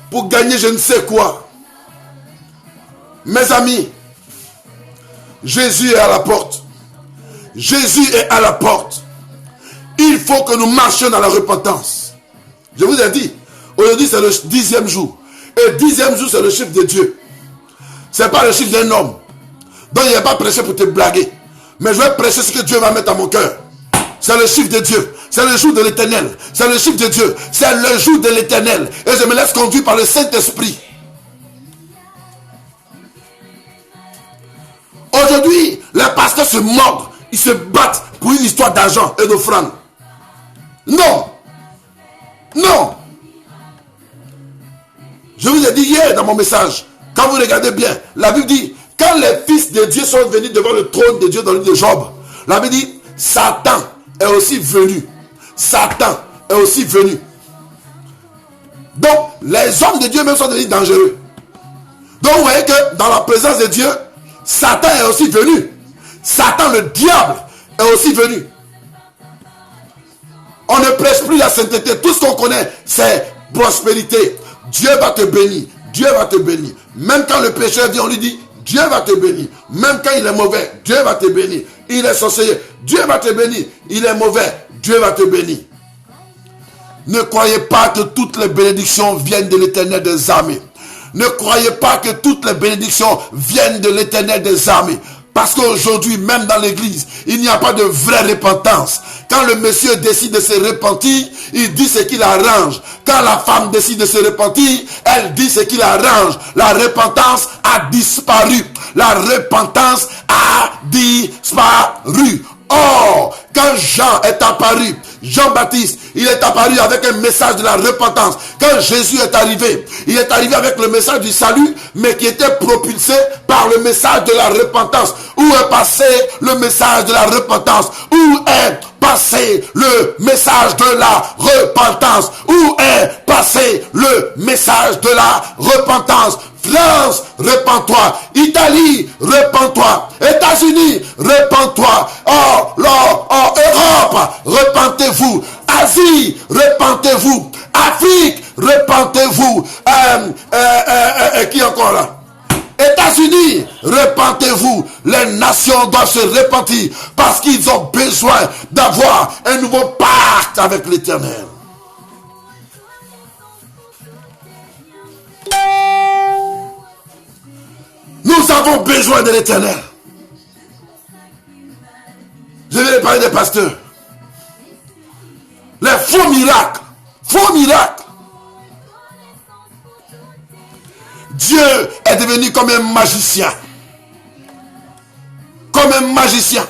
pour gagner je ne sais quoi. Mes amis, Jésus est à la porte. Jésus est à la porte. Il faut que nous marchions dans la repentance. Je vous ai dit, aujourd'hui c'est le 10e jour. Et 10e jour c'est le chiffre de Dieu. Ce n'est pas le chiffre d'un homme. Donc il n'y a pas prêché pour te blaguer. Mais je vais prêcher ce que Dieu va mettre à mon cœur. C'est le chiffre de Dieu. C'est le jour de l'Éternel. C'est le chiffre de Dieu. C'est le jour de l'Éternel. Et je me laisse conduire par le Saint-Esprit. Aujourd'hui, les pasteurs se mordent. Ils se battent pour une histoire d'argent et d'offrande. Non. Non. Je vous ai dit hier dans mon message, quand vous regardez bien, la Bible dit, quand les fils de Dieu sont venus devant le trône de Dieu dans le livre de Job, la Bible dit, Satan est aussi venu. Satan est aussi venu. Donc, les hommes de Dieu même sont devenus dangereux. Donc, vous voyez que dans la présence de Dieu, Satan est aussi venu. Satan, le diable, est aussi venu. On ne prêche plus la sainteté. Tout ce qu'on connaît, c'est prospérité. Dieu va te bénir. Dieu va te bénir. Même quand le pécheur vient, on lui dit, Dieu va te bénir. Même quand il est mauvais, Dieu va te bénir. Il est sorcier, Dieu va te bénir. Il est mauvais, Dieu va te bénir. Ne croyez pas que toutes les bénédictions viennent de l'Éternel des armées. Ne croyez pas que toutes les bénédictions viennent de l'Éternel des armées. Parce qu'aujourd'hui, même dans l'église, il n'y a pas de vraie repentance. Quand le monsieur décide de se repentir, il dit ce qu'il arrange. Quand la femme décide de se repentir, elle dit ce qu'il arrange. La repentance a disparu. La repentance a disparu. Or, quand Jean est apparu, Jean-Baptiste, il est apparu avec un message de la repentance. Quand Jésus est arrivé, il est arrivé avec le message du salut, mais qui était propulsé par le message de la repentance. Où est passé le message de la repentance? Où est passé le message de la repentance? Où est passé le message de la repentance? France, repens-toi. Italie, repens-toi. États-Unis, repens-toi. Europe, repentez-vous. Asie, repentez-vous. Afrique, repentez-vous. Qui encore là? États-Unis, repentez-vous. Les nations doivent se repentir parce qu'ils ont besoin d'avoir un nouveau pacte avec l'Éternel. Nous avons besoin de l'Éternel. Je vais parler des pasteurs. Les faux miracles. Faux miracles. Dieu est devenu comme un magicien. Comme un magicien.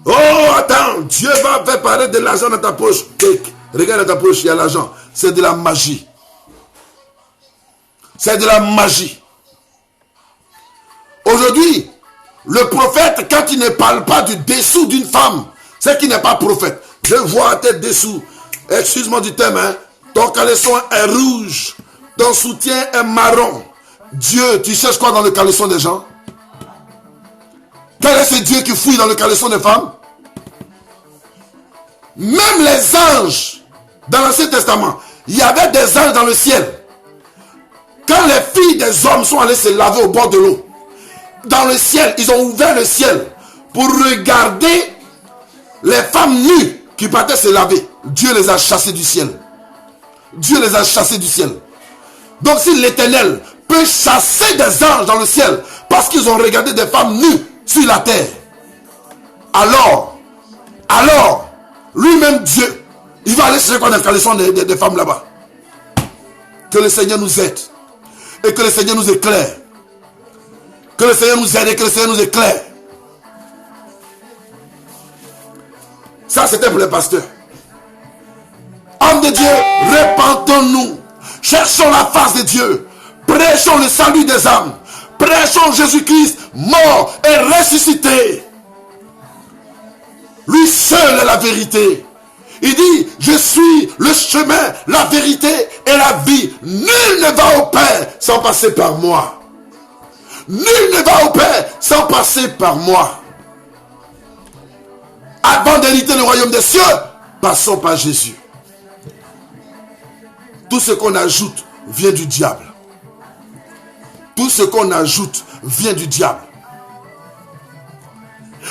Oh, attends. Dieu va faire paraître de l'argent dans ta poche. Regarde dans ta poche, il y a l'argent. C'est de la magie. C'est de la magie. Aujourd'hui, le prophète, quand il ne parle pas du dessous d'une femme, c'est qu'il n'est pas prophète. Je vois tes dessous. Excuse-moi du thème, hein. Ton caleçon est rouge. Ton soutien est marron. Dieu, tu cherches quoi dans le caleçon des gens? Quel est ce Dieu qui fouille dans le caleçon des femmes? Même les anges, dans l'Ancien Testament, il y avait des anges dans le ciel. Quand les filles des hommes sont allées se laver au bord de l'eau, dans le ciel, ils ont ouvert le ciel pour regarder les femmes nues qui partaient se laver. Dieu les a chassées du ciel. Dieu les a chassées du ciel. Donc si l'Éternel peut chasser des anges dans le ciel parce qu'ils ont regardé des femmes nues sur la terre, alors, lui-même Dieu, il va aller chercher quoi dans le caleçon des femmes là-bas. Que le Seigneur nous aide. Et que le Seigneur nous éclaire. Que le Seigneur nous aide et que le Seigneur nous éclaire. Ça, c'était pour les pasteurs. Hommes de Dieu, repentons-nous. Cherchons la face de Dieu. Prêchons le salut des âmes. Prêchons Jésus-Christ, mort et ressuscité. Lui seul est la vérité. Il dit, je suis le chemin, la vérité et la vie. Nul ne va au Père sans passer par moi. Nul ne va au Père sans passer par moi. Avant d'hériter le royaume des cieux, passons par Jésus. Tout ce qu'on ajoute vient du diable. Tout ce qu'on ajoute vient du diable.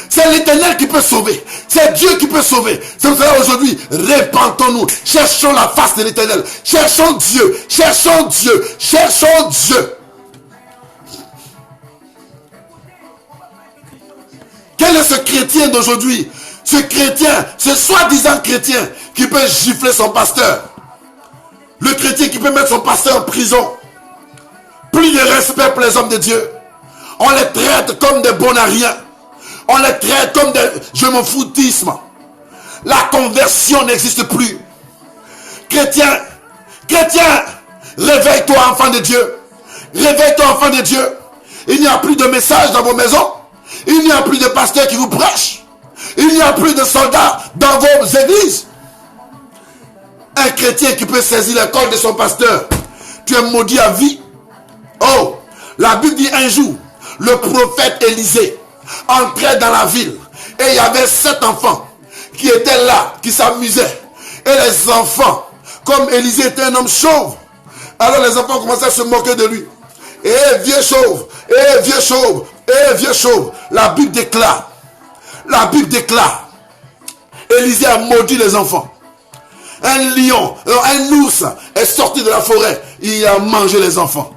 C'est l'Éternel qui peut sauver. C'est Dieu qui peut sauver. C'est pour cela aujourd'hui, repentons-nous. Cherchons la face de l'Éternel. Cherchons Dieu. Cherchons Dieu. Cherchons Dieu. Quel est ce chrétien d'aujourd'hui? Ce chrétien, ce soi-disant chrétien qui peut gifler son pasteur. Le chrétien qui peut mettre son pasteur en prison. Plus de respect pour les hommes de Dieu. On les traite comme des bonariens. On les traite comme des je m'en foutisme. La conversion n'existe plus. Chrétien, réveille-toi enfant de Dieu. Réveille-toi enfant de Dieu. Il n'y a plus de messages dans vos maisons. Il n'y a plus de pasteurs qui vous prêchent. Il n'y a plus de soldats dans vos églises. Un chrétien qui peut saisir le col de son pasteur. Tu es maudit à vie. Oh, la Bible dit un jour, le prophète Élisée entrait dans la ville et il y avait 7 enfants qui étaient là, qui s'amusaient. Et les enfants, comme Élisée était un homme chauve, alors les enfants commençaient à se moquer de lui. Eh vieux chauve, eh vieux chauve, eh vieux chauve. La Bible déclare, Élisée a maudit les enfants. Un lion, un ours est sorti de la forêt, il a mangé les enfants.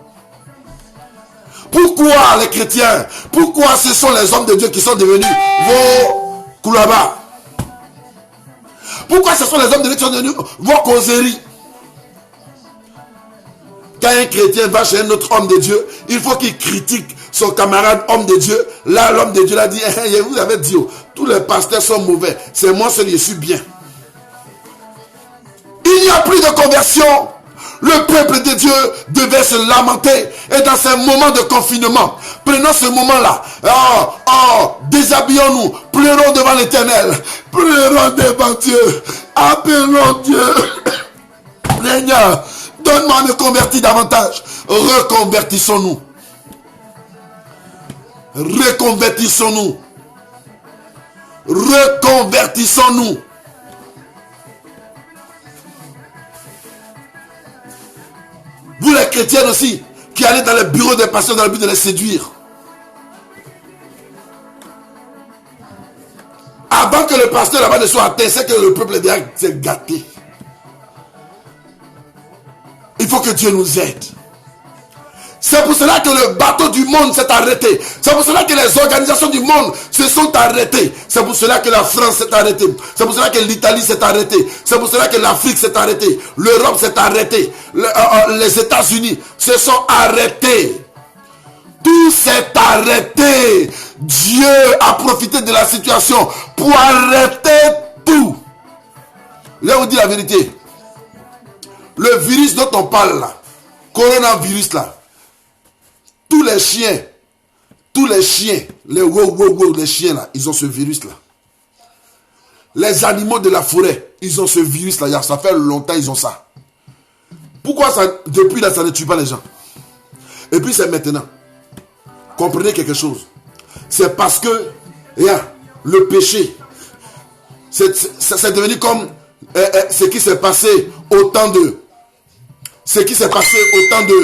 Pourquoi les chrétiens? Pourquoi ce sont les hommes de Dieu qui sont devenus vos koulaba? Pourquoi ce sont les hommes de Dieu qui sont devenus vos causeries? Quand un chrétien va chez un autre homme de Dieu, il faut qu'il critique son camarade homme de Dieu. Là, l'homme de Dieu l'a dit, vous avez dit, tous les pasteurs sont mauvais. C'est moi seul, je suis bien. Il n'y a plus de conversion. Le peuple de Dieu devait se lamenter. Et dans ces moments de confinement, prenons ce moment-là. Déshabillons-nous. Pleurons devant l'Éternel. Pleurons devant Dieu. Appelons Dieu. Seigneur, donne-moi à me convertir davantage. Reconvertissons-nous. Reconvertissons-nous. Reconvertissons-nous. Vous les chrétiens aussi, qui allez dans les bureaux des pasteurs dans le but de les séduire. Avant que le pasteur là-bas ne soit atteint, c'est que le peuple est déjà gâté. Il faut que Dieu nous aide. C'est pour cela que le bateau du monde s'est arrêté. C'est pour cela que les organisations du monde se sont arrêtées. C'est pour cela que la France s'est arrêtée. C'est pour cela que l'Italie s'est arrêtée. C'est pour cela que l'Afrique s'est arrêtée. L'Europe s'est arrêtée. Les États-Unis se sont arrêtés. Tout s'est arrêté. Dieu a profité de la situation pour arrêter tout. Là, on dit la vérité. Le virus dont on parle là, coronavirus là, tous les chiens, les chiens là, ils ont ce virus là. Les animaux de la forêt, ils ont ce virus là. Ça fait longtemps ils ont ça. Pourquoi ça, depuis là, ça ne tue pas les gens? Et puis c'est maintenant. Comprenez quelque chose. C'est parce que, le péché, c'est devenu comme ce qui s'est passé au temps de...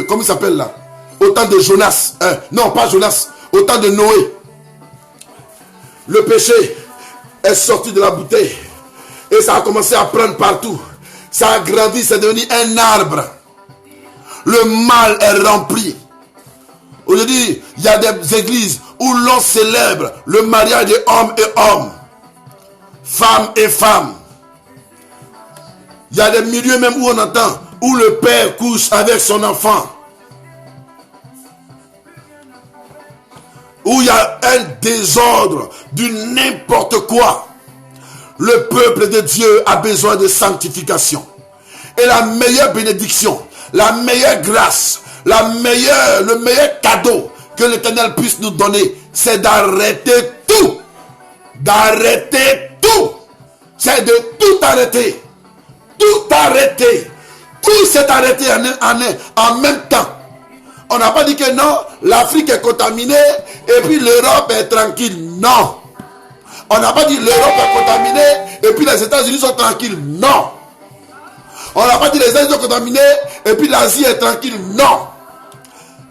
Comment il s'appelle là? Au temps de Jonas. Non, pas Jonas. Au temps de Noé. Le péché est sorti de la bouteille. Et ça a commencé à prendre partout. Ça a grandi, c'est devenu un arbre. Le mal est rempli. Aujourd'hui, il y a des églises où l'on célèbre le mariage de homme et homme. Femme et femme. Il y a des milieux même où on entend, où le père couche avec son enfant. Où il y a un désordre, du n'importe quoi. Le peuple de Dieu a besoin de sanctification. Et la meilleure bénédiction, la meilleure grâce, le meilleur cadeau que l'Éternel puisse nous donner, c'est d'arrêter tout. D'arrêter tout. C'est de tout arrêter. Tout arrêter. Tout s'est arrêté en même temps. On n'a pas dit que non, l'Afrique est contaminée et puis l'Europe est tranquille. Non. On n'a pas dit l'Europe est contaminée et puis les États-Unis sont tranquilles. Non. On n'a pas dit les États-Unis sont contaminés et puis l'Asie est tranquille. Non.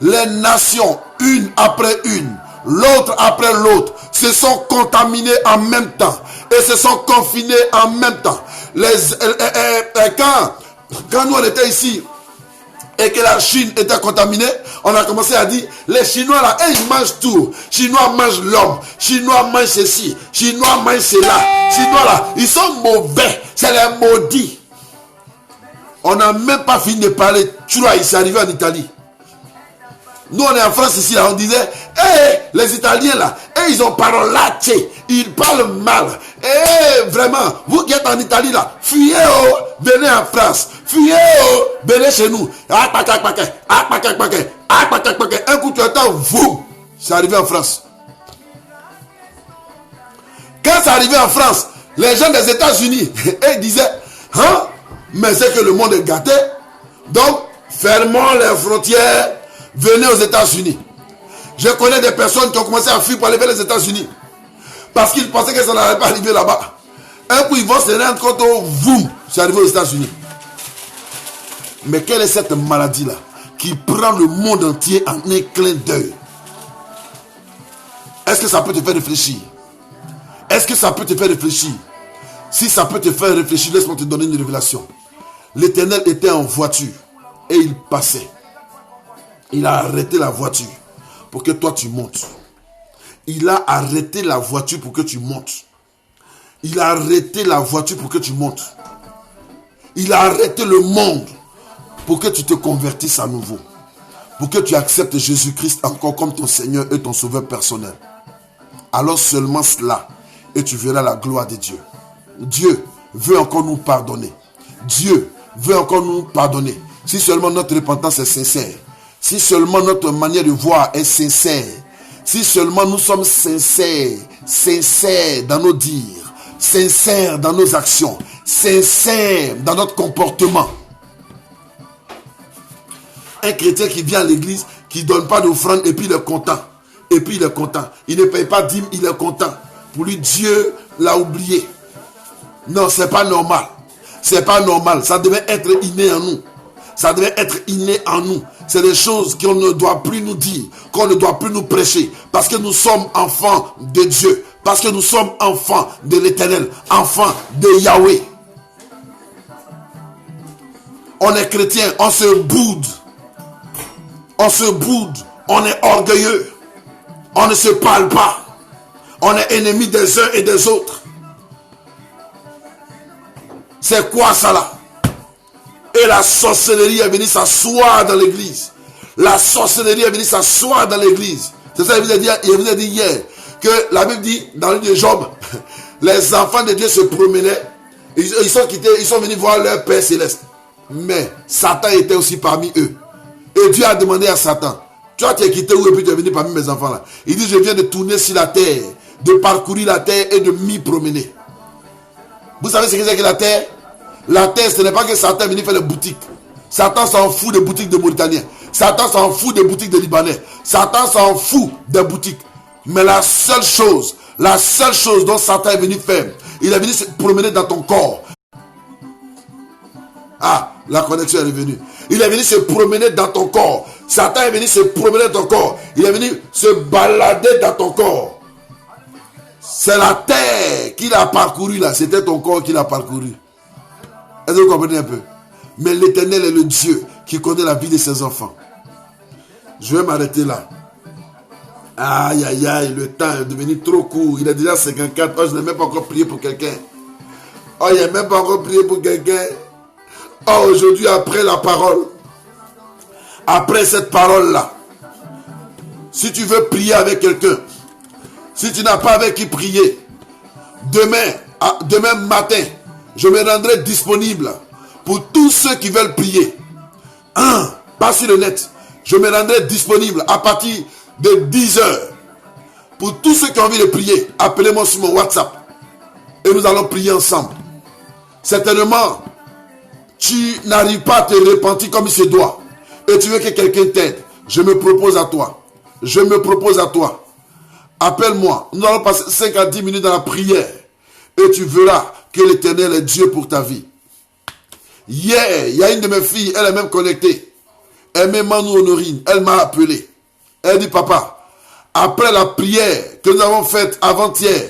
Les nations, une après une, l'autre après l'autre, se sont contaminées en même temps et se sont confinées en même temps. Quand nous on était ici et que la Chine était contaminée, on a commencé à dire, les Chinois là, ils mangent tout. Chinois mangent l'homme, Chinois mangent ceci, Chinois mangent cela. Chinois là, ils sont mauvais, c'est les maudits. On n'a même pas fini de parler, tu vois, il s'est arrivé en Italie. Nous on est en France ici, là, on disait, les Italiens là, ils ont parolacce, ils parlent mal. Vraiment, vous qui êtes en Italie là, fuyez, venez en France, fuyez, venez chez nous. Un coup tu entends, vous, c'est arrivé en France. Quand c'est arrivé en France, les gens des États-Unis, ils disaient, mais c'est que le monde est gâté, donc fermons les frontières. Venez aux États-Unis. Je connais des personnes qui ont commencé à fuir pour aller vers les États-Unis. Parce qu'ils pensaient que ça n'allait pas arriver là-bas. Un coup, ils vont se rendre compte, vous, c'est arrivé aux États-Unis. Mais quelle est cette maladie-là qui prend le monde entier en un clin d'œil? Est-ce que ça peut te faire réfléchir? Est-ce que ça peut te faire réfléchir? Si ça peut te faire réfléchir, laisse-moi te donner une révélation. L'Éternel était en voiture et il passait. Il a arrêté la voiture pour que toi tu montes. Il a arrêté la voiture pour que tu montes. Il a arrêté la voiture pour que tu montes. Il a arrêté le monde pour que tu te convertisses à nouveau. Pour que tu acceptes Jésus-Christ encore comme ton Seigneur et ton Sauveur personnel. Alors seulement cela, et tu verras la gloire de Dieu. Dieu veut encore nous pardonner. Dieu veut encore nous pardonner. Si seulement notre repentance est sincère, si seulement notre manière de voir est sincère, si seulement nous sommes sincères, sincères dans nos dires, sincères dans nos actions, sincères dans notre comportement. Un chrétien qui vient à l'église, qui ne donne pas d'offrande et puis il est content. Et puis il est content. Il ne paye pas dîme, il est content. Pour lui, Dieu l'a oublié. Non, c'est pas normal. C'est pas normal. Ça devait être inné en nous. Ça devait être inné en nous. C'est des choses qu'on ne doit plus nous dire, qu'on ne doit plus nous prêcher. Parce que nous sommes enfants de Dieu. Parce que nous sommes enfants de l'Éternel. Enfants de Yahweh. On est chrétien, on se boude. On se boude. On est orgueilleux. On ne se parle pas. On est ennemis des uns et des autres. C'est quoi ça là? Et la sorcellerie est venue s'asseoir dans l'église. La sorcellerie est venue s'asseoir dans l'église. C'est ça, il vous a dit hier. Que la Bible dit, dans le livre de Job, les enfants de Dieu se promenaient. Ils sont venus voir leur Père céleste. Mais Satan était aussi parmi eux. Et Dieu a demandé à Satan, tu es quitté où et puis tu es venu parmi mes enfants là. Il dit, je viens de tourner sur la terre, de parcourir la terre et de m'y promener. Vous savez ce que c'est que la terre? La terre, ce n'est pas que Satan est venu faire des boutiques. Satan s'en fout des boutiques de Mauritaniens. Satan s'en fout des boutiques de Libanais. Satan s'en fout des boutiques. Mais la seule chose dont Satan est venu faire, il est venu se promener dans ton corps. Ah, la connexion est revenue. Il est venu se promener dans ton corps. Satan est venu se promener dans ton corps. Il est venu se balader dans ton corps. C'est la terre qu'il a parcouru là. C'était ton corps qu'il a parcouru. Est-ce que vous comprenez un peu? Mais l'Éternel est le Dieu qui connaît la vie de ses enfants. Je vais m'arrêter là. Aïe, aïe, aïe, le temps est devenu trop court. Il est déjà 54. Oh, je n'ai même pas encore prié pour quelqu'un. Oh, il n'a même pas encore prié pour quelqu'un. Oh, aujourd'hui, après la parole, après cette parole-là, si tu veux prier avec quelqu'un, si tu n'as pas avec qui prier, demain matin, je me rendrai disponible pour tous ceux qui veulent prier. Pas sur le net. Je me rendrai disponible à partir de 10 heures. Pour tous ceux qui ont envie de prier, appelez-moi sur mon WhatsApp. Et nous allons prier ensemble. Certainement, tu n'arrives pas à te repentir comme il se doit. Et tu veux que quelqu'un t'aide. Je me propose à toi. Je me propose à toi. Appelle-moi. Nous allons passer 5 à 10 minutes dans la prière. Et tu verras que l'Éternel est Dieu pour ta vie. Hier, il y a une de mes filles, elle est même connectée. Elle m'aime Manu Honorine. Elle m'a appelé. Elle dit, papa, après la prière que nous avons faite avant-hier,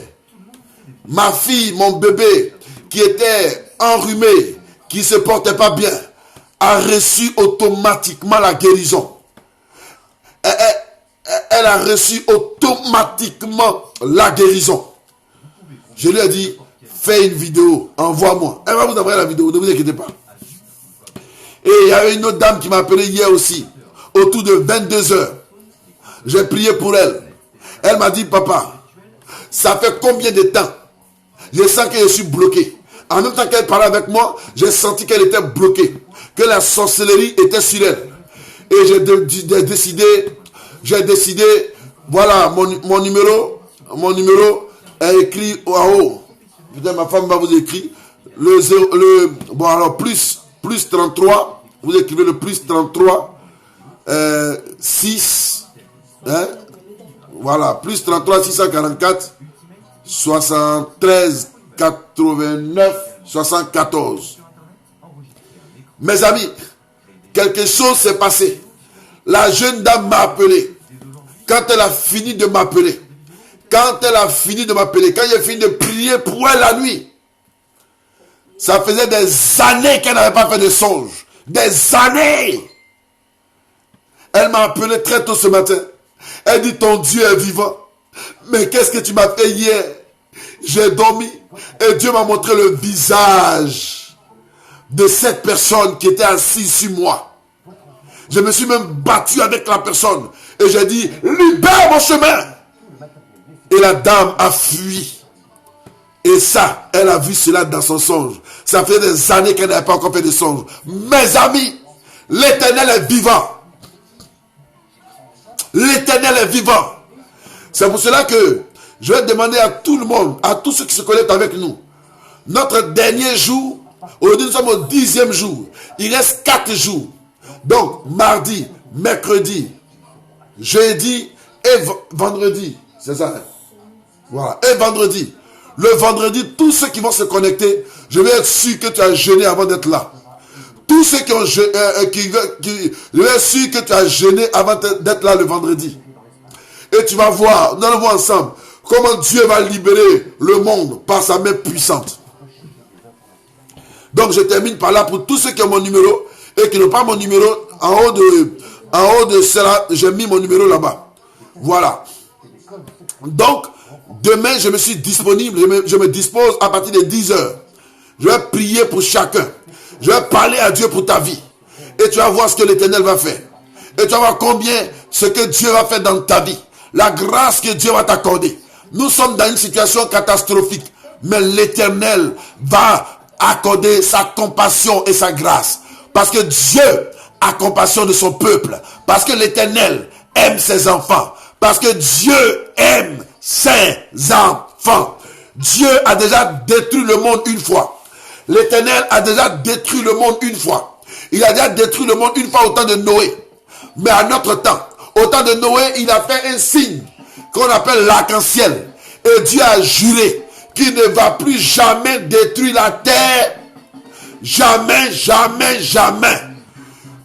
ma fille, mon bébé, qui était enrhumé, qui ne se portait pas bien, a reçu automatiquement la guérison. Elle a reçu automatiquement la guérison. Je lui ai dit, fais une vidéo, envoie-moi. Elle va vous envoyer la vidéo, ne vous inquiétez pas. Et il y avait une autre dame qui m'a appelé hier aussi, autour de 22 heures. J'ai prié pour elle. Elle m'a dit, papa, ça fait combien de temps? Je sens que je suis bloqué. En même temps qu'elle parlait avec moi, j'ai senti qu'elle était bloquée. Que la sorcellerie était sur elle. Et j'ai décidé, voilà, mon numéro est écrit en haut. Putain, ma femme va vous écrire. Bon alors, plus 33, vous écrivez le plus 33, 6, hein, voilà, plus 33, 644, 73, 89, 74. Mes amis, quelque chose s'est passé. La jeune dame m'a appelé. Quand elle a fini de m'appeler, quand j'ai fini de prier pour elle la nuit, ça faisait des années qu'elle n'avait pas fait de songe. Des années. Elle m'a appelé très tôt ce matin. Elle dit, ton Dieu est vivant. Mais qu'est-ce que tu m'as fait hier? J'ai dormi et Dieu m'a montré le visage de cette personne qui était assise sur moi. Je me suis même battu avec la personne et j'ai dit, libère mon chemin. Et la dame a fui. Et ça, elle a vu cela dans son songe. Ça fait des années qu'elle n'avait pas encore fait de songe. Mes amis, l'Éternel est vivant. L'Éternel est vivant. C'est pour cela que je vais demander à tout le monde, à tous ceux qui se connectent avec nous, notre dernier jour, aujourd'hui nous sommes au 10e jour. Il reste 4 jours. Donc, mardi, mercredi, jeudi et vendredi. C'est ça. Voilà. Et vendredi. Le vendredi, tous ceux qui vont se connecter, je vais être sûr que tu as jeûné avant d'être là. Tous ceux qui ont jeûné, je vais être sûr que tu as jeûné avant d'être là le vendredi. Et tu vas voir, nous allons voir ensemble, comment Dieu va libérer le monde par sa main puissante. Donc je termine par là pour tous ceux qui ont mon numéro et qui n'ont pas mon numéro. En haut de cela, j'ai mis mon numéro là-bas. Voilà. Donc, demain, je me suis disponible, je me dispose à partir de 10 heures. Je vais prier pour chacun. Je vais parler à Dieu pour ta vie. Et tu vas voir ce que l'Éternel va faire. Et tu vas voir combien ce que Dieu va faire dans ta vie. La grâce que Dieu va t'accorder. Nous sommes dans une situation catastrophique. Mais l'Éternel va accorder sa compassion et sa grâce. Parce que Dieu a compassion de son peuple. Parce que l'Éternel aime ses enfants. Parce que Dieu aime ses enfants. Dieu a déjà détruit le monde une fois. L'Éternel a déjà détruit le monde une fois. Il a déjà détruit le monde une fois au temps de Noé. Mais à notre temps, au temps de Noé, il a fait un signe qu'on appelle l'arc-en-ciel. Et Dieu a juré qu'il ne va plus jamais détruire la terre. Jamais, jamais, jamais.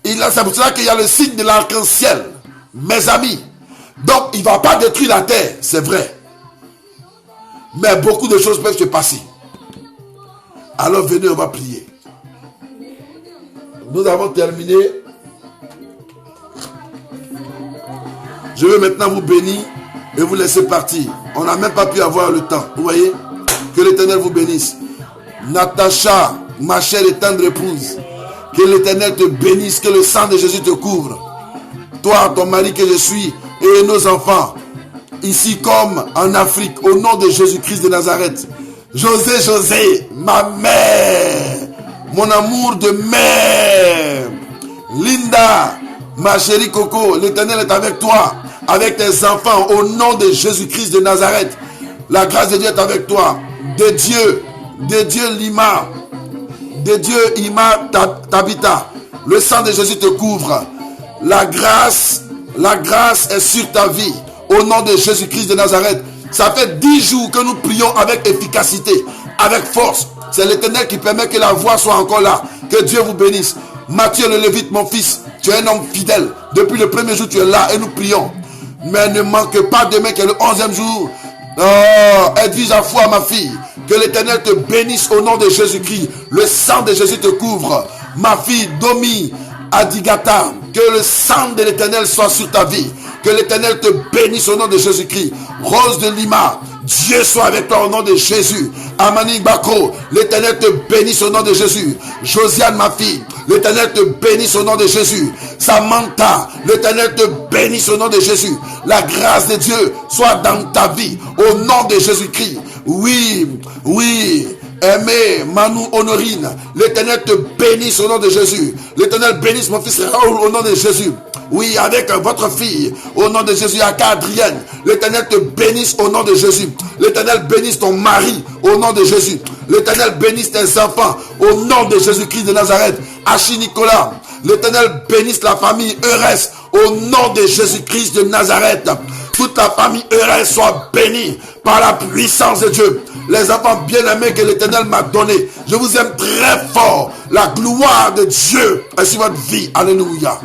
C'est pour cela qu'il y a le signe de l'arc-en-ciel. Mes amis. Donc, il ne va pas détruire la terre, c'est vrai. Mais beaucoup de choses peuvent se passer. Alors venez, on va prier. Nous avons terminé. Je vais maintenant vous bénir et vous laisser partir. On n'a même pas pu avoir le temps. Vous voyez? Que l'Éternel vous bénisse. Natacha, ma chère et tendre épouse, que l'Éternel te bénisse, que le sang de Jésus te couvre. Toi, ton mari que je suis, et nos enfants, ici comme en Afrique, au nom de Jésus-Christ de Nazareth. José, ma mère, mon amour de mère. Linda, ma chérie Coco, l'Éternel est avec toi, avec tes enfants, au nom de Jésus-Christ de Nazareth. La grâce de Dieu est avec toi. De Dieu Lima, de Dieu Ima Tabita. Le sang de Jésus te couvre. La grâce est sur ta vie. Au nom de Jésus-Christ de Nazareth. Ça fait 10 jours que nous prions avec efficacité, avec force. C'est l'Éternel qui permet que la voix soit encore là. Que Dieu vous bénisse. Matthieu le Lévite, mon fils, tu es un homme fidèle. Depuis le premier jour, tu es là et nous prions. Mais ne manque pas demain qui est le 11e jour. Oh, Edwige à foi, ma fille. Que l'Éternel te bénisse au nom de Jésus-Christ. Le sang de Jésus te couvre. Ma fille Domi Adigata, que le sang de l'Éternel soit sur ta vie. Que l'Éternel te bénisse au nom de Jésus-Christ. Rose de Lima, Dieu soit avec toi au nom de Jésus. Amani Bako, l'Éternel te bénisse au nom de Jésus. Josiane, ma fille, l'Éternel te bénisse au nom de Jésus. Samantha, l'Éternel te bénisse au nom de Jésus. La grâce de Dieu soit dans ta vie au nom de Jésus-Christ. Oui. Aimé, Manu Honorine, l'Éternel te bénisse au nom de Jésus. L'Éternel bénisse mon fils Raoul au nom de Jésus. Oui, avec votre fille, au nom de Jésus, Aka Adrienne, l'Éternel te bénisse au nom de Jésus. L'Éternel bénisse ton mari au nom de Jésus. L'Éternel bénisse tes enfants au nom de Jésus-Christ de Nazareth. Achille Nicolas, l'Éternel bénisse la famille Eurès au nom de Jésus-Christ de Nazareth. Toute la famille Eurès soit bénie par la puissance de Dieu. Les enfants bien-aimés que l'Éternel m'a donnés, je vous aime très fort. La gloire de Dieu est sur votre vie. Alléluia.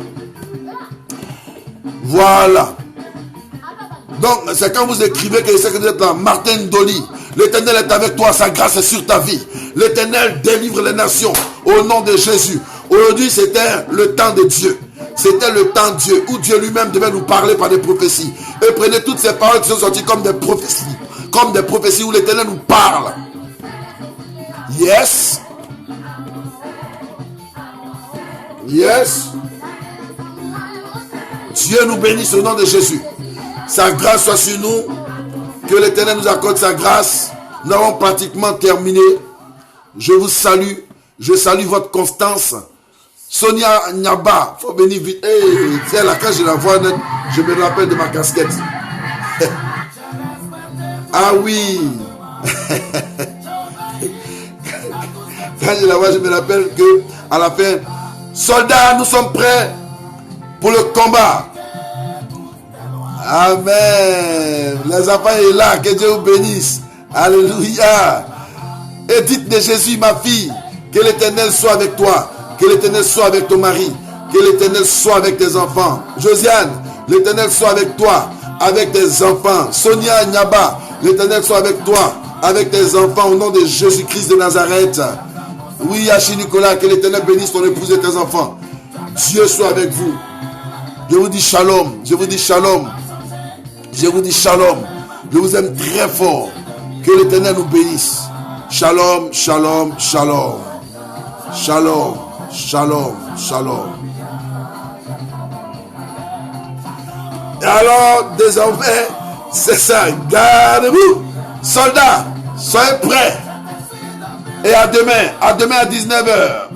Voilà. Donc, c'est quand vous écrivez que c'est que vous êtes là. Martin Dolly, l'Éternel est avec toi, sa grâce est sur ta vie. L'Éternel délivre les nations au nom de Jésus. Aujourd'hui, c'était le temps de Dieu. C'était le temps de Dieu, où Dieu lui-même devait nous parler par des prophéties. Et prenez toutes ces paroles qui sont sorties comme des prophéties. Comme des prophéties où l'Éternel nous parle. Yes. Dieu nous bénisse au nom de Jésus. Sa grâce soit sur nous. Que l'Éternel nous accorde sa grâce. Nous avons pratiquement terminé. Je vous salue. Je salue votre constance. Sonia Nyaba, faut venir vite. Hey, c'est là quand je la vois, je me rappelle de ma casquette. Ah oui. Quand je la vois, je me rappelle que à la fin, soldats, nous sommes prêts pour le combat. Amen. Les enfants sont là, que Dieu vous bénisse. Alléluia. Et dites de Jésus, ma fille, que l'Éternel soit avec toi, que l'Éternel soit avec ton mari, que l'Éternel soit avec tes enfants. Josiane, l'Éternel soit avec toi, avec tes enfants. Sonia Nyaba, l'Éternel soit avec toi, avec tes enfants, au nom de Jésus-Christ de Nazareth. Oui, Hachi Nicolas, que l'Éternel bénisse ton épouse et tes enfants. Dieu soit avec vous. Je vous dis shalom, je vous dis shalom. Je vous dis shalom. Je vous aime très fort. Que l'Éternel nous bénisse. Shalom, shalom, shalom. Shalom, shalom, shalom. Et alors, désormais, c'est ça. Gardez-vous. Soldats, soyez prêts. Et à demain à 19h.